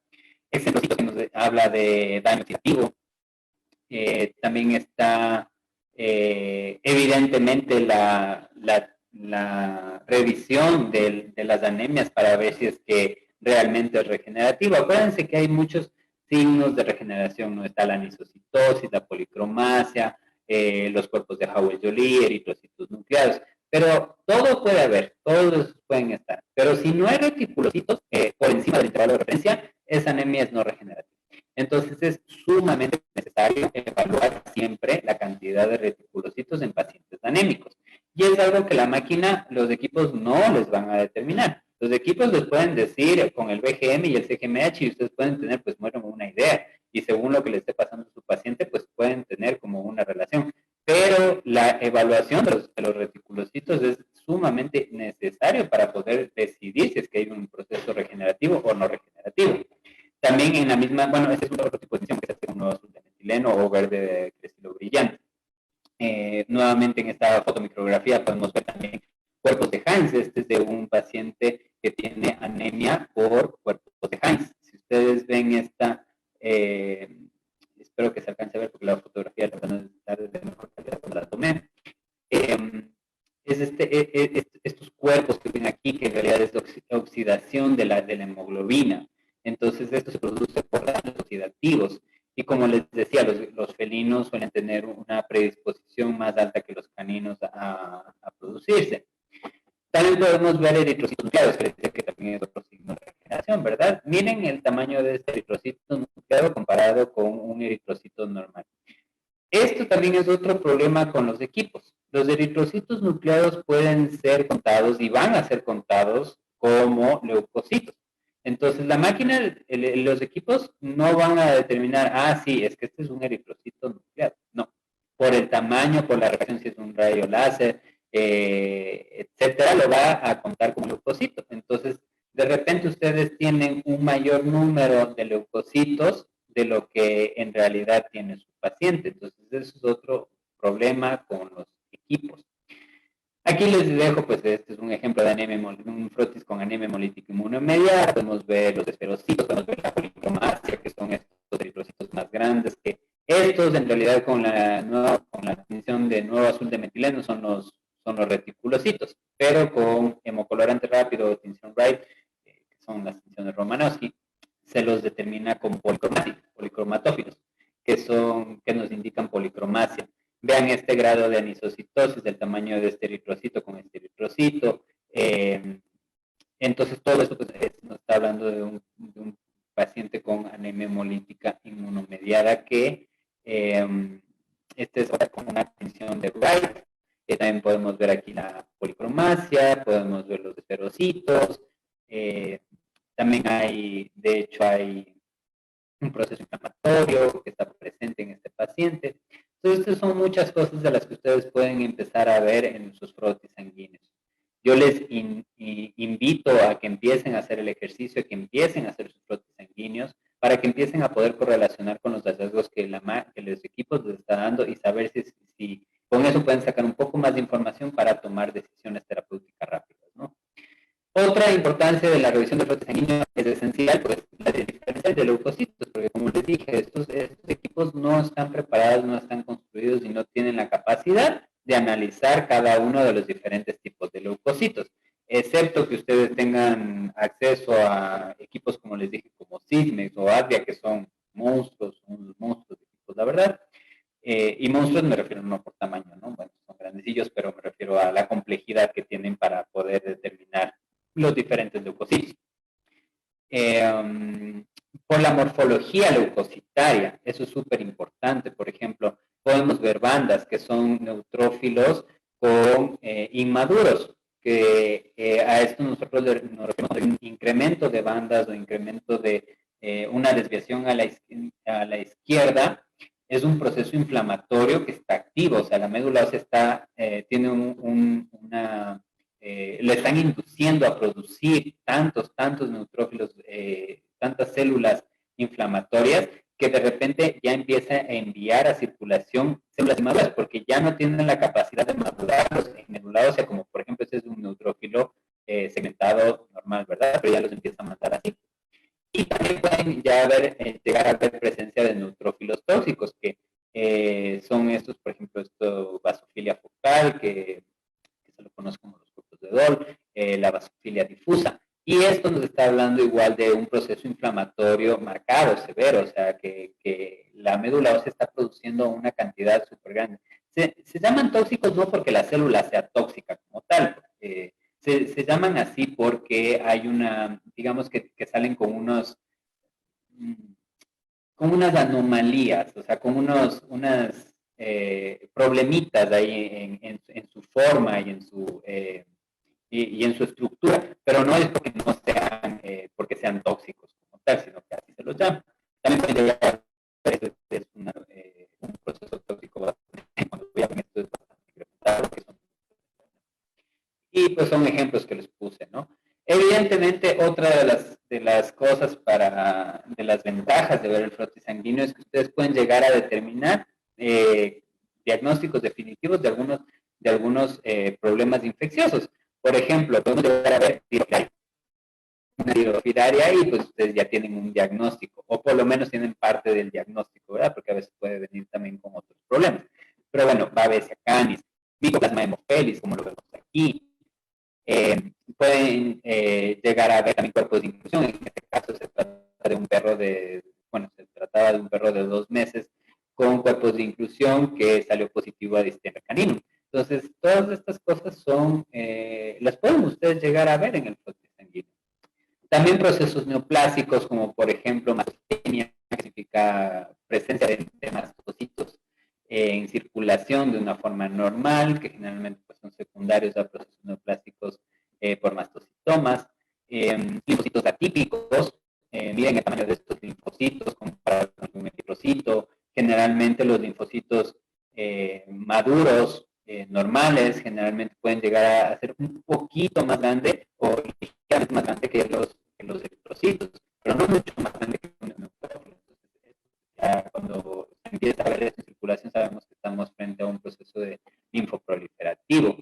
Excelocito que nos habla de daño oxidativo. También está evidentemente la revisión de las anemias para ver si es que realmente es regenerativo. Acuérdense que hay muchos signos de regeneración, ¿no? Está la anisocitosis, la policromasia, los cuerpos de Howell-Joly, eritrocitos nucleados. Pero todo puede haber, todos pueden estar. Pero si no hay reticulocitos por encima del intervalo de referencia, esa anemia es no regenerativa. Entonces es sumamente necesario evaluar siempre la cantidad de reticulocitos en pacientes anémicos. Y es algo que la máquina, los equipos no les van a determinar. Los equipos les pueden decir con el BGM y el CGMH y ustedes pueden tener, pues, una idea. Y según lo que le esté pasando a su paciente, pues pueden tener como una relación. Pero la evaluación de los reticulocitos es sumamente necesario para poder decidir si es que hay un proceso regenerativo o no regenerativo. También en la misma, bueno, este es otro tipo de distinción que se hace con nuevo azul de metileno o verde de cristilo brillante. Nuevamente en esta fotomicrografía podemos ver también cuerpos de Heinz. Este es de un paciente que tiene anemia por cuerpos de Heinz. Si ustedes ven esta, espero que se alcance a ver porque la fotografía la van a estar de mejor calidad cuando la tomé. Es estos cuerpos que ven aquí, que en realidad es oxidación de la hemoglobina. Entonces, esto se produce por daños oxidativos. Y como les decía, los felinos suelen tener una predisposición más alta que los caninos a producirse. También podemos ver eritrocitos nucleados, que también es otro signo de regeneración, ¿verdad? Miren el tamaño de este eritrocito nucleado comparado con un eritrocito normal. Esto también es otro problema con los equipos. Los eritrocitos nucleados pueden ser contados y van a ser contados como leucocitos. Entonces, la máquina, los equipos no van a determinar, sí, es que este es un eritrocito nucleado. No. Por el tamaño, por la reacción, si es un rayo láser, etcétera, lo va a contar como leucocito. Entonces, de repente ustedes tienen un mayor número de leucocitos de lo que en realidad tiene su paciente. Entonces, eso es otro problema con los equipos. Aquí les dejo, pues, este es un ejemplo de anemia, un frotis con anemia hemolítica inmunomediada. Podemos ver los esferocitos, podemos ver la policromasia, que son estos eritrocitos más grandes, que estos, en realidad, con la tinción de nuevo azul de metileno, son los reticulocitos, pero con hemocolorante rápido o tinción Wright, que son las tinciones Romanowski, se los determina con policromatófilos, que nos indican policromacia. Vean este grado de anisocitosis, del tamaño de este eritrocito con este eritrocito. Entonces, todo esto pues, nos está hablando de un paciente con anemia hemolítica inmunomediada que este es con una tinción de Wright. También podemos ver aquí la policromacia, podemos ver los esferocitos. También de hecho hay un proceso inflamatorio que está presente en este paciente. Entonces, estas son muchas cosas de las que ustedes pueden empezar a ver en sus frotis sanguíneos. Yo les invito a que empiecen a hacer el ejercicio, que empiecen a hacer sus frotis sanguíneos, para para que empiecen a poder correlacionar con los hallazgos que los equipos les está dando y saber si con eso pueden sacar un poco más de información para tomar decisiones terapéuticas rápidas, ¿no? Otra importancia de la revisión de frote sanguíneo es esencial, pues, la diferencia de leucocitos, porque como les dije, estos equipos no están preparados, no están construidos y no tienen la capacidad de analizar cada uno de los diferentes tipos de leucocitos, excepto que ustedes tengan acceso a equipos, como les dije, como Sysmex o Advia, que son monstruos, unos monstruos de equipos, la verdad. Y monstruos me refiero no por tamaño, ¿no? Bueno, son grandecillos, pero me refiero a la complejidad que tienen para poder determinar los diferentes leucocitos. Por la morfología leucocitaria, eso es súper importante. Por ejemplo, podemos ver bandas que son neutrófilos con inmaduros, que a esto nosotros nos referimos a un incremento de bandas o incremento de una desviación a la izquierda. Es un proceso inflamatorio que está activo, o sea, la médula ósea tiene le están induciendo a producir tantos neutrófilos, tantas células inflamatorias, que de repente ya empieza a enviar a circulación células inmaduras, porque ya no tienen la capacidad de madurarlos en médula ósea, como por ejemplo ese es un neutrófilo segmentado normal, ¿verdad? Pero ya los empieza a matar así. Y también pueden ya llegar a haber presencia de neutrófilos tóxicos, que son estos, por ejemplo, basofilia focal, que se lo conoce como los grupos de Dol, la basofilia difusa. Y esto nos está hablando igual de un proceso inflamatorio marcado, severo, o sea, que la médula ósea está produciendo una cantidad súper grande. Se llaman tóxicos no porque la célula sea tóxica como tal, se llaman así porque hay digamos que salen con unas anomalías, o sea, con unas problemitas ahí en su forma y en su estructura, pero no es porque no sean, porque sean tóxicos como tal, sino que así se los llama. También puede llegar es un proceso tóxico bastante, cuando vean esto es bastante incrementado, y pues son ejemplos que les puse, ¿no? Evidentemente, otra de las cosas de las ventajas de ver el frote sanguíneo es que ustedes pueden llegar a determinar diagnósticos definitivos de algunos problemas infecciosos. Por ejemplo, podemos llegar a ver una tirofidaria y pues ustedes ya tienen un diagnóstico, o por lo menos tienen parte del diagnóstico, ¿verdad? Porque a veces puede venir también con otros problemas. Pero bueno, Babesia canis, Mycoplasma haemophilus, como lo vemos aquí, pueden llegar a ver también cuerpos de inclusión. En este caso se trata de un perro se trataba de un perro de 2 meses con cuerpos de inclusión que salió positivo a distemia canino. Entonces, todas estas cosas las pueden ustedes llegar a ver en el frote sanguíneo. También procesos neoplásicos, como por ejemplo mastopenia, que significa presencia de mastocitos en circulación de una forma normal, que generalmente pues, son secundarios a procesos neoplásicos por mastocitomas, linfocitos atípicos, miren el tamaño de estos linfocitos comparado con un eritrocito. Generalmente los linfocitos maduros, normales, generalmente pueden llegar a ser un poquito más grande o ligeramente más grande que los eritrocitos, pero no mucho más grande que un neutrófilo. Ya cuando se empieza a ver esto en circulación sabemos que estamos frente a un proceso de linfoproliferativo.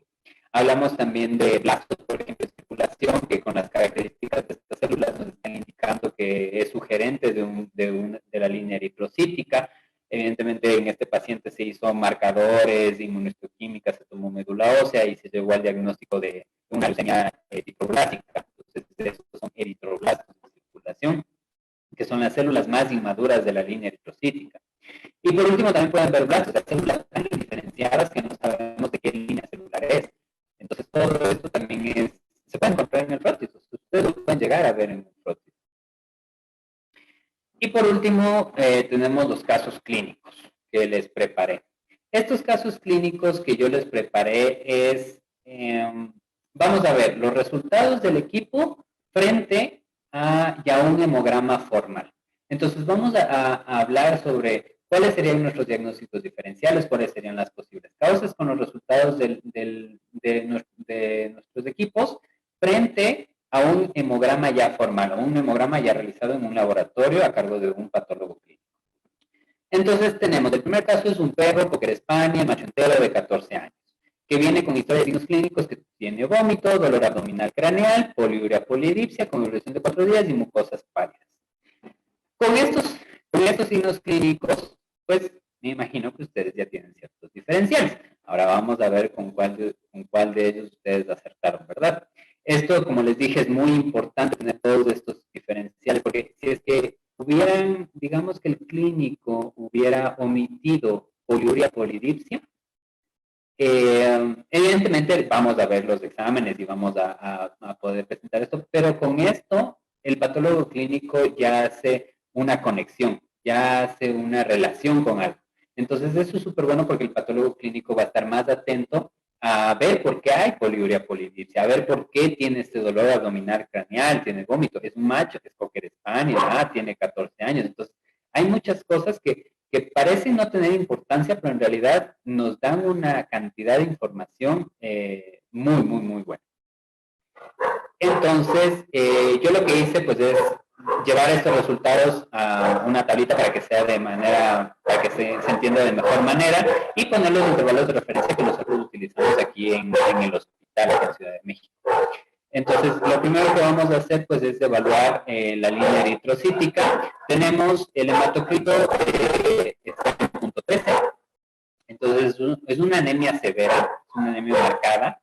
Hablamos también de blastos, por ejemplo, en circulación, que con las características de estas células nos están indicando que es sugerente de la línea eritrocítica. Evidentemente, en este paciente se hizo marcadores, inmunohistoquímica, se tomó médula ósea y se llegó al diagnóstico de una leucemia eritroblástica. Entonces, estos son eritroblastos en circulación, que son las células más inmaduras de la línea eritrocítica. Y por último, también pueden ver blastos, las células tan diferenciadas que no sabemos de qué línea celular es. Entonces, todo esto también se puede encontrar en el frotis. Ustedes lo pueden llegar a ver en el frotis. Y por último, tenemos los casos clínicos que les preparé. Estos casos clínicos que yo les preparé vamos a ver los resultados del equipo frente a ya un hemograma formal. Entonces, vamos a hablar sobre cuáles serían nuestros diagnósticos diferenciales, cuáles serían las posibles causas con los resultados de nuestros equipos frente a un hemograma ya formal, a un hemograma ya realizado en un laboratorio a cargo de un patólogo clínico. Entonces tenemos, el primer caso es un perro, Cocker Spaniel, macho entero de 14 años, que viene con historia de signos clínicos que tiene vómito, dolor abdominal craneal, poliuria polidipsia, con duración de 4 días y mucosas pálidas. Con estos signos clínicos, pues me imagino que ustedes ya tienen ciertos diferenciales. Ahora vamos a ver con cuál de ellos ustedes acertaron, ¿verdad? Esto, como les dije, es muy importante tener todos estos diferenciales, porque si es que digamos que el clínico hubiera omitido poliuria polidipsia, evidentemente vamos a ver los exámenes y vamos a poder presentar esto, pero con esto el patólogo clínico ya hace una conexión, ya hace una relación con algo. Entonces eso es súper bueno porque el patólogo clínico va a estar más atento a ver por qué hay poliuria polidipsia, a ver por qué tiene este dolor abdominal craneal, tiene vómito, es un macho, es Cocker Spaniel, tiene 14 años. Entonces hay muchas cosas que parecen no tener importancia, pero en realidad nos dan una cantidad de información muy, muy, muy buena. Entonces, yo lo que hice pues es llevar estos resultados a una tablita para que sea para que se entienda de mejor manera y poner los intervalos de referencia que nosotros utilizamos aquí en el hospital, aquí en Ciudad de México. Entonces, lo primero que vamos a hacer pues es evaluar la línea eritrocítica. Tenemos el hematocrito está en punto 13. Entonces, es una anemia severa, es una anemia marcada.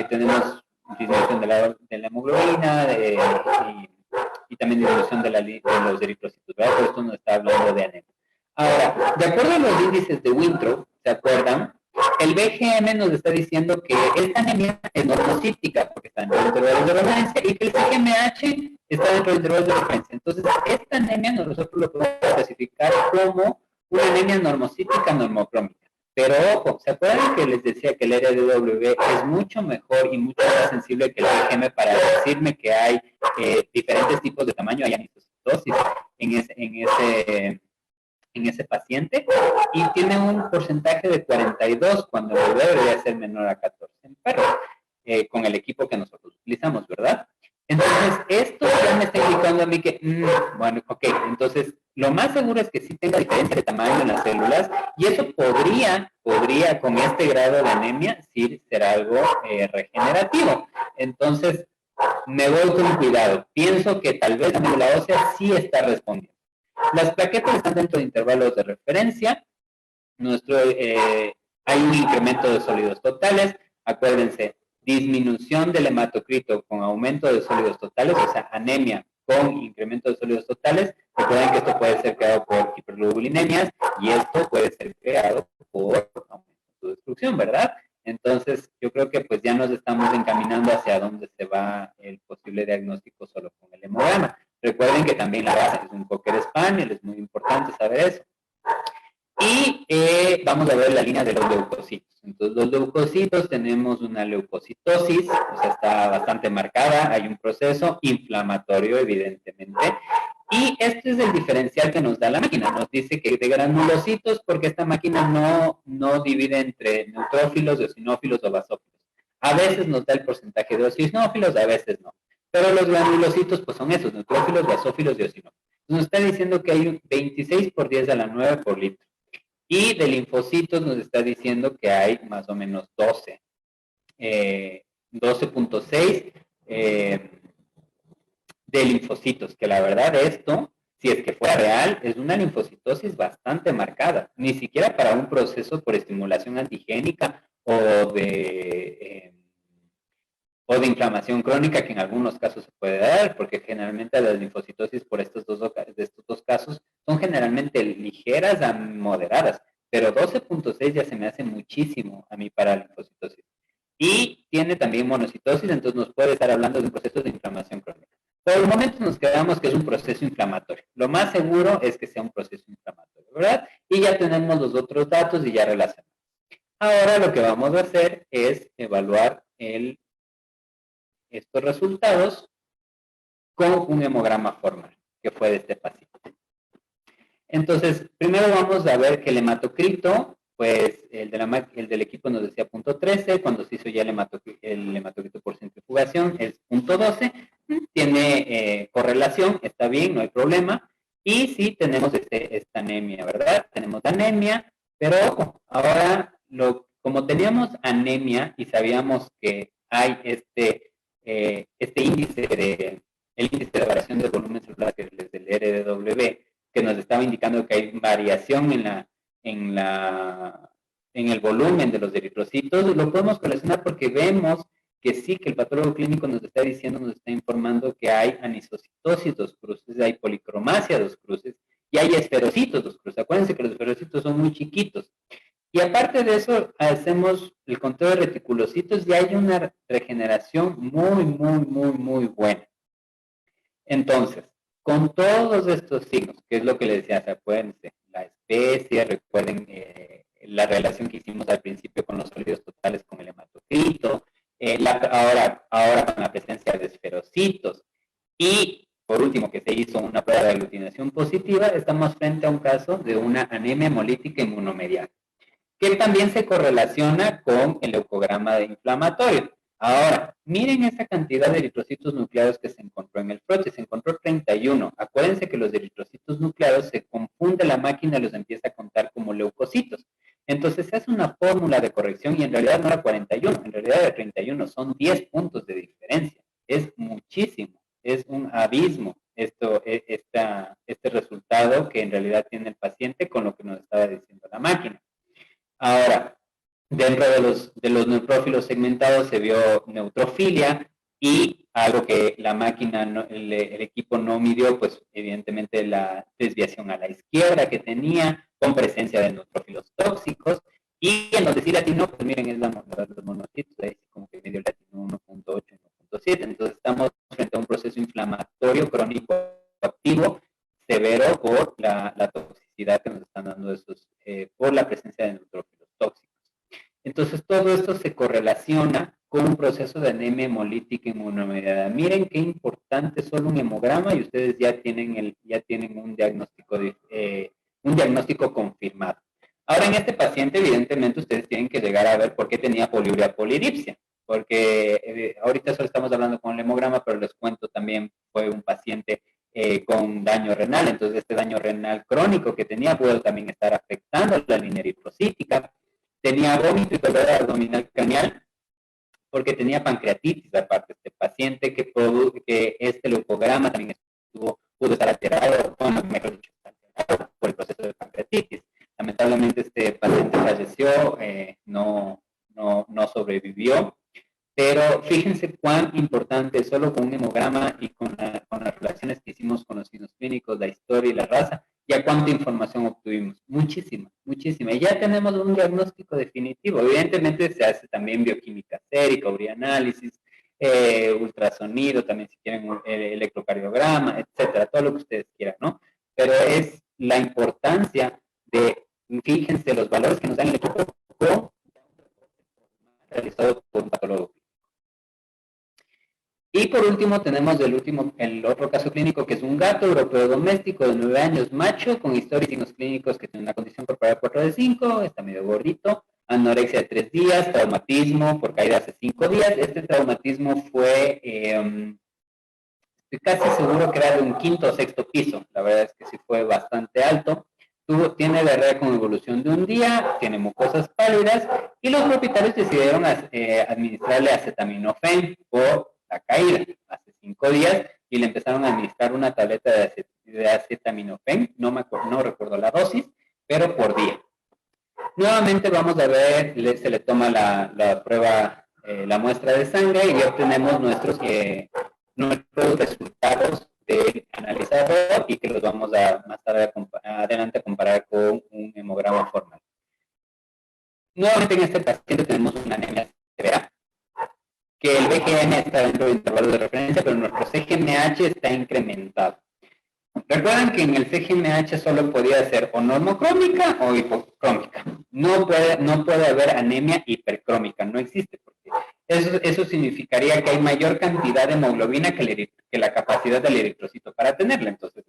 Tenemos disminución de la hemoglobina y también disminución de los eritrocitos, ¿verdad? Por esto nos está hablando de anemia. Ahora, de acuerdo a los índices de Winthrop, ¿se acuerdan? El BGM nos está diciendo que esta anemia es normocítica, porque está dentro de intervalos de referencia, y que el CGMH está dentro de intervalos de referencia. Entonces, esta anemia nosotros lo podemos clasificar como una anemia normocítica normocrómica. Pero ojo, ¿se acuerdan que les decía que el RDW es mucho mejor y mucho más sensible que el BGM para decirme que hay diferentes tipos de tamaño, hay anisocitosis en ese paciente, y tiene un porcentaje de 42 cuando el bebé debería ser menor a 14 en perros, con el equipo que nosotros utilizamos, ¿verdad? Entonces, esto ya me está indicando a mí que, bueno, ok, entonces, lo más seguro es que sí tenga diferencia de tamaño en las células, y eso podría con este grado de anemia, sí ser algo regenerativo. Entonces, me voy con cuidado. Pienso que tal vez la médula ósea sí está respondiendo. Las plaquetas están dentro de intervalos de referencia. Hay un incremento de sólidos totales. Acuérdense, disminución del hematocrito con aumento de sólidos totales, o sea, anemia con incremento de sólidos totales. Recuerden que esto puede ser creado por hiperglobulinemias y esto puede ser creado por aumento de destrucción, ¿verdad? Entonces, yo creo que pues ya nos estamos encaminando hacia dónde se va el posible diagnóstico solo con el hemograma. Recuerden que también la base es un Cocker Spaniel, es muy importante saber eso. Y vamos a ver la línea de los leucocitos. Entonces, los leucocitos tenemos una leucocitosis, o sea, está bastante marcada, hay un proceso inflamatorio, evidentemente. Y este es el diferencial que nos da la máquina. Nos dice que de granulocitos, porque esta máquina no divide entre neutrófilos, eosinófilos o basófilos. A veces nos da el porcentaje de eosinófilos, a veces no. Pero los granulocitos, pues son esos, neutrófilos, basófilos y eosinófilos. Nos está diciendo que hay un 26 por 10 a la 9 por litro. Y de linfocitos nos está diciendo que hay más o menos 12. 12.6 de linfocitos, que la verdad esto, si es que fuera real, es una linfocitosis bastante marcada. Ni siquiera para un proceso por estimulación antigénica o de inflamación crónica, que en algunos casos se puede dar, porque generalmente las linfocitosis por estos dos casos son generalmente ligeras a moderadas, pero 12.6 ya se me hace muchísimo a mí para linfocitosis. Y tiene también monocitosis, entonces nos puede estar hablando de un proceso de inflamación crónica. Por el momento nos quedamos que es un proceso inflamatorio. Lo más seguro es que sea un proceso inflamatorio, ¿verdad? Y ya tenemos los otros datos y ya relacionamos. Ahora lo que vamos a hacer es evaluar estos resultados con un hemograma formal, que fue de este paciente. Entonces, primero vamos a ver que el hematocrito pues el del equipo nos decía .13, cuando se hizo ya el hematocrito por centrifugación es .12, tiene correlación, está bien, no hay problema, y sí tenemos esta anemia, ¿verdad? Tenemos anemia, pero ojo, ahora como teníamos anemia y sabíamos que hay este el índice de variación del volumen celular, que es el RDW, que nos estaba indicando que hay variación en el volumen de los eritrocitos, lo podemos relacionar porque vemos que sí, que el patólogo clínico nos está diciendo, nos está informando que hay anisocitosis 2 cruces, hay policromasia 2 cruces y hay esferocitos 2 cruces. Acuérdense que los esferocitos son muy chiquitos. Y aparte de eso, hacemos el conteo de reticulocitos y hay una regeneración muy buena. Entonces, con todos estos signos, que es lo que les decía, acuérdense, la especie, recuerden la relación que hicimos al principio con los sólidos totales con el hematocrito, ahora con la presencia de esferocitos, y por último que se hizo una prueba de aglutinación positiva, estamos frente a un caso de una anemia hemolítica inmunomediada, que también se correlaciona con el leucograma inflamatorio. Ahora, miren esa cantidad de eritrocitos nucleados que se encontró en el frote, se encontró 31. Acuérdense que los eritrocitos nucleados se confunde la máquina y los empieza a contar como leucocitos. Entonces se hace una fórmula de corrección y en realidad no era 41, en realidad era 31, son 10 puntos de diferencia. Es muchísimo, es un abismo este resultado que en realidad tiene el paciente con lo que nos estaba diciendo la máquina. Ahora, dentro de los neutrófilos segmentados se vio neutrofilia y algo que la máquina, el equipo no midió, pues evidentemente la desviación a la izquierda que tenía, con presencia de neutrófilos tóxicos. Y en los de sí latino, pues miren, es los monocitos, ahí como que medio latino 1.8, 1.7. Entonces estamos frente a un proceso inflamatorio crónico activo severo por la toxicidad que nos están dando por la presencia de neutrófilos tóxicos. Entonces, todo esto se correlaciona con un proceso de anemia hemolítica inmunomediada. Miren qué importante es solo un hemograma y ustedes ya tienen un diagnóstico confirmado. Ahora, en este paciente, evidentemente, ustedes tienen que llegar a ver por qué tenía poliuria polidipsia, porque ahorita solo estamos hablando con el hemograma, pero les cuento también, fue un paciente con daño renal, entonces este daño renal crónico que tenía puede también estar afectando la línea eritrocítica. Tenía vómito y dolor abdominal craneal porque tenía pancreatitis aparte este paciente, que este leucograma también pudo estar alterado, bueno, mejor dicho, alterado por el proceso de pancreatitis. Lamentablemente este paciente falleció, no sobrevivió. Pero fíjense cuán importante, solo con un hemograma y con las relaciones que hicimos con los signos clínicos, la historia y la raza, ya cuánta información obtuvimos. Muchísima. Y ya tenemos un diagnóstico definitivo. Evidentemente se hace también bioquímica sérica, urianálisis, ultrasonido, también si quieren electrocardiograma, etcétera, todo lo que ustedes quieran, ¿no? Pero es la importancia de, fíjense, los valores que nos dan el equipo realizado por un patólogo. Y por último tenemos el otro caso clínico, que es un gato europeo doméstico de 9 años, macho, con historia y signos clínicos que tiene una condición corporal 4 de 5, está medio gordito, anorexia de 3 días, traumatismo por caída hace 5 días. Este traumatismo fue, estoy casi seguro que era de un quinto o sexto piso, la verdad es que sí fue bastante alto. Tiene diarrea con evolución de un día, tiene mucosas pálidas, y los propietarios decidieron administrarle acetaminofén por la caída hace 5 días y le empezaron a administrar una tableta de acetaminofén, no recuerdo la dosis, pero por día. Nuevamente vamos a ver, se le toma la prueba, la muestra de sangre y obtenemos nuestros resultados del analizador y que los vamos a más adelante a comparar con un hemograma formal. Nuevamente en este paciente tenemos una anemia severa, que el BGM está dentro del intervalo de referencia, pero nuestro CGMH está incrementado. Recuerden que en el CGMH solo podía ser o normocrómica o hipocrómica. No puede haber anemia hipercrómica, no existe, porque eso significaría que hay mayor cantidad de hemoglobina que la capacidad del eritrocito para tenerla. Entonces,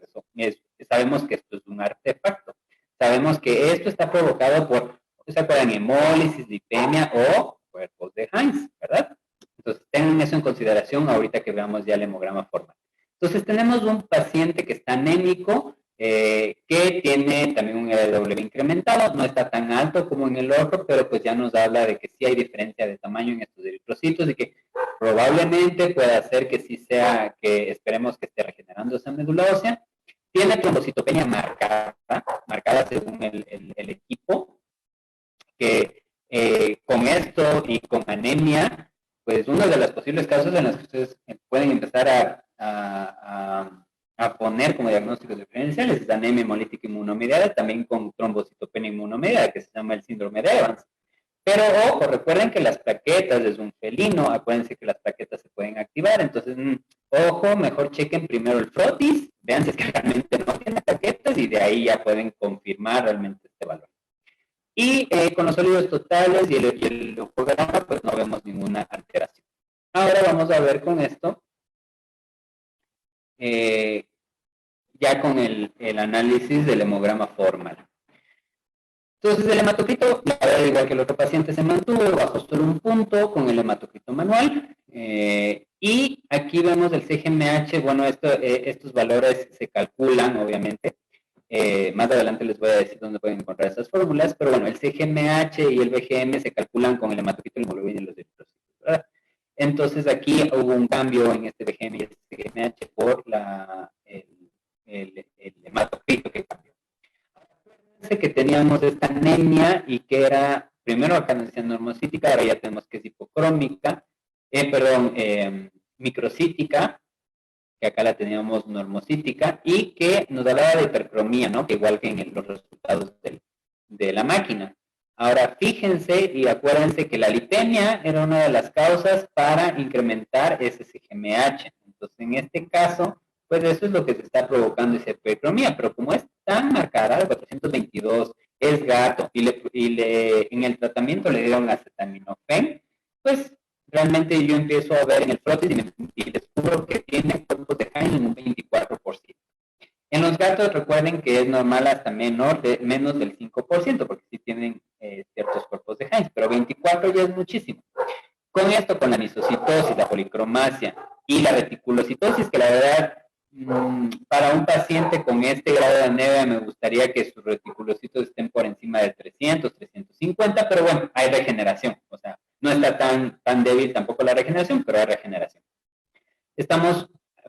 sabemos que esto es un artefacto. Sabemos que esto está provocado por pues se acuerdan hemólisis, lipemia o cuerpos de Heinz, ¿verdad? Entonces, tengan eso en consideración ahorita que veamos ya el hemograma formal. Entonces, tenemos un paciente que está anémico, que tiene también un LW incrementado, no está tan alto como en el otro, pero pues ya nos habla de que sí hay diferencia de tamaño en estos eritrocitos y que probablemente pueda ser que sí sea, que esperemos que esté regenerando esa médula ósea. Tiene trombocitopenia marcada según el equipo, que con esto y con anemia, pues una de las posibles causas en las que ustedes pueden empezar a poner como diagnósticos diferenciales es anemia hemolítica inmunomediada, también con trombocitopenia inmunomediada, que se llama el síndrome de Evans. Pero ojo, recuerden que las plaquetas es un felino, acuérdense que las plaquetas se pueden activar, entonces, ojo, mejor chequen primero el frotis, vean si es que realmente no tiene plaquetas y de ahí ya pueden confirmar realmente este valor. Y con los sólidos totales y el leucograma, pues no vemos ninguna alteración. Ahora vamos a ver con esto, ya con el análisis del hemograma formal. Entonces el hematocrito, la verdad, igual que el otro paciente, se mantuvo bajo solo un punto con el hematocrito manual. Y aquí vemos el CGMH, bueno, estos valores se calculan, obviamente. Más adelante les voy a decir dónde pueden encontrar esas fórmulas, pero bueno, el CGMH y el BGM se calculan con el hematocrito, el hemoglobina y los eritrocitos, ¿verdad? Entonces aquí hubo un cambio en este BGM y este CGMH por el hematocrito que cambió. Que teníamos esta anemia y que era, primero acá nos decían normocítica, ahora ya tenemos que es hipocrómica, microcítica, que acá la teníamos normocítica, y que nos hablaba de hipercromía, ¿no? Que igual que en los resultados de la máquina. Ahora, fíjense y acuérdense que la lipemia era una de las causas para incrementar ese CGMH. Entonces, en este caso, pues eso es lo que se está provocando esa hipercromía, pero como es tan marcada, el 422 es gato, en el tratamiento le dieron acetaminofén, pues realmente yo empiezo a ver en el frotis y descubro que tiene cuerpos de Heinz en un 24%. En los gatos recuerden que es normal hasta menos del 5%, porque sí tienen ciertos cuerpos de Heinz, pero 24 ya es muchísimo. Con esto, con la nisocitosis, la policromacia y la reticulocitosis, que la verdad, para un paciente con este grado de anemia me gustaría que sus reticulocitos estén por encima de 300, 350, pero bueno, hay regeneración, o sea, no está tan débil tampoco la regeneración, pero hay regeneración. Estamos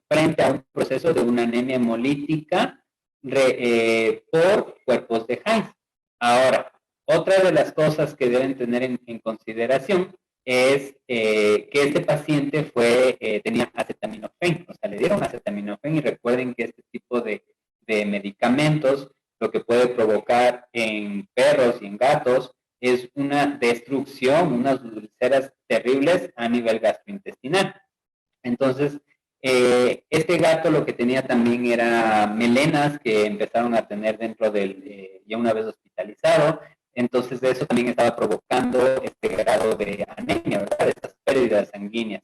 frente a un proceso de una anemia hemolítica por cuerpos de Heinz. Ahora, otra de las cosas que deben tener en consideración es que este paciente tenía acetaminofén, o sea, le dieron acetaminofén y recuerden que este tipo de medicamentos lo que puede provocar en perros y en gatos es una destrucción, unas úlceras terribles a nivel gastrointestinal. Entonces, este gato lo que tenía también era melenas que empezaron a tener dentro del, ya una vez hospitalizado, entonces eso también estaba provocando este grado de anemia, ¿verdad? Estas pérdidas sanguíneas.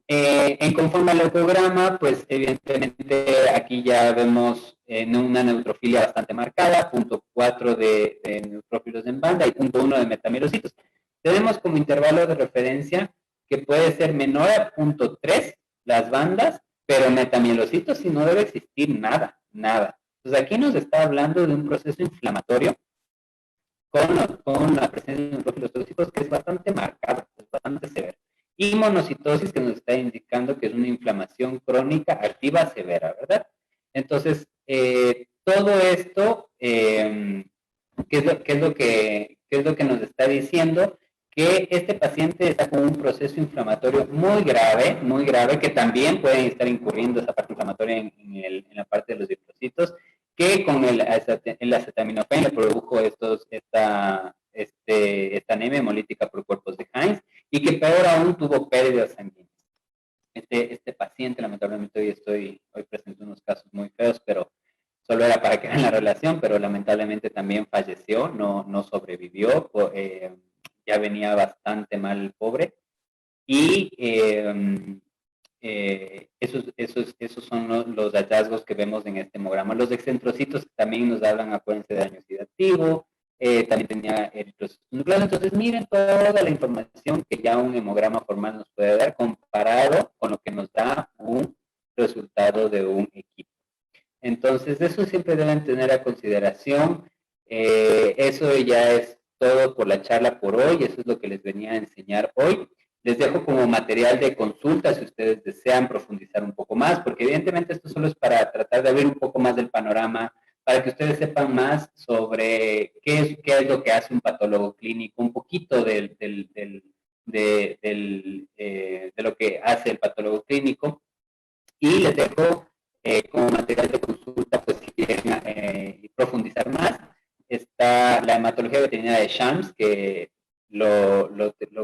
En conforme al leucograma, pues evidentemente aquí ya vemos una neutrofilia bastante marcada, 0.4 de neutrófilos en banda y 0.1 de metamerocitos. Tenemos como intervalo de referencia que puede ser menor a 0.3 las bandas, pero metamielocitos sí no debe existir nada. Entonces aquí nos está hablando de un proceso inflamatorio con la presencia de neutrófilos tóxicos que es bastante marcado, es bastante severo. Y monocitosis que nos está indicando que es una inflamación crónica activa severa, ¿verdad? Entonces, todo esto, ¿qué es lo que nos está diciendo? Que este paciente está con un proceso inflamatorio muy grave, que también pueden estar incurriendo esa parte inflamatoria en la parte de los linfocitos, que con el acetaminofén le produjo esta anemia hemolítica por cuerpos de Heinz, y que peor aún tuvo pérdidas sanguíneas. Este paciente, lamentablemente hoy presento unos casos muy feos, pero solo era para que vean la relación, pero lamentablemente también falleció, no sobrevivió, ya venía bastante mal el pobre, y esos son los hallazgos que vemos en este hemograma. Los excentrocitos también nos hablan, acuérdense, de daño oxidativo, también tenía eritrocitos nucleados. Entonces, miren toda la información que ya un hemograma formal nos puede dar comparado con lo que nos da un resultado de un equipo. Entonces, eso siempre deben tener a consideración. Eso ya es todo por la charla por hoy. Eso es lo que les venía a enseñar hoy. Les dejo como material de consulta si ustedes desean profundizar un poco más, porque evidentemente esto solo es para tratar de abrir un poco más del panorama, para que ustedes sepan más sobre qué es lo que hace un patólogo clínico, un poquito de lo que hace el patólogo clínico. Y les dejo como material de consulta, pues si quieren profundizar más, está la hematología veterinaria de Shams, que lo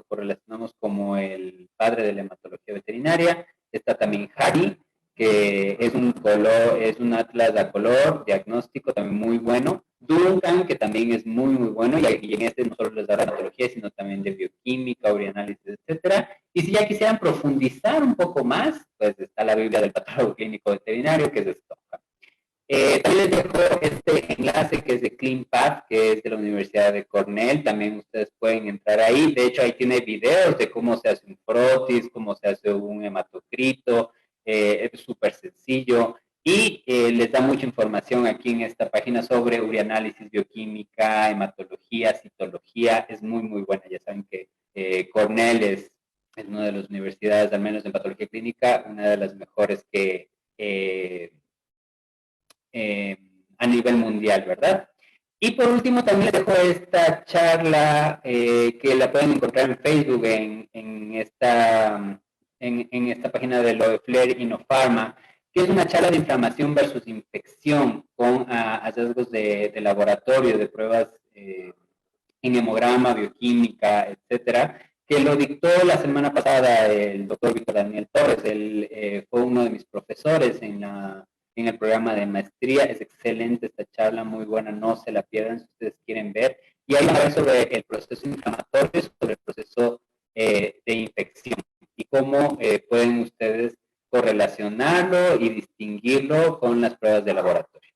correlacionamos como el padre de la hematología veterinaria. Está también Hari, que es un atlas a color diagnóstico también muy bueno. Duncan, que también es muy, muy bueno, y en este no solo les da la hematología, sino también de bioquímica, urianálisis, etcétera. Y si ya quisieran profundizar un poco más, pues está la Biblia del Patólogo Clínico Veterinario, que es de Stockholm. También les dejo este enlace que es de CleanPath, que es de la Universidad de Cornell. También ustedes pueden entrar ahí. De hecho, ahí tiene videos de cómo se hace un frotis, cómo se hace un hematocrito. Es súper sencillo. Y les da mucha información aquí en esta página sobre urianálisis, bioquímica, hematología, citología. Es muy, muy buena. Ya saben que Cornell es una de las universidades, al menos en patología clínica, una de las mejores que a nivel mundial, ¿verdad? Y por último también les dejo esta charla que la pueden encontrar en Facebook, en esta página de Loefler Innofarma, que es una charla de inflamación versus infección con hallazgos de laboratorio, de pruebas en hemograma, bioquímica, etcétera, que lo dictó la semana pasada el doctor Víctor Daniel Torres. Él fue uno de mis profesores en el programa de maestría. Es excelente esta charla, muy buena, no se la pierdan si ustedes quieren ver. Y ahí habla sobre el proceso inflamatorio, sobre el proceso de infección y cómo pueden ustedes correlacionarlo y distinguirlo con las pruebas de laboratorio.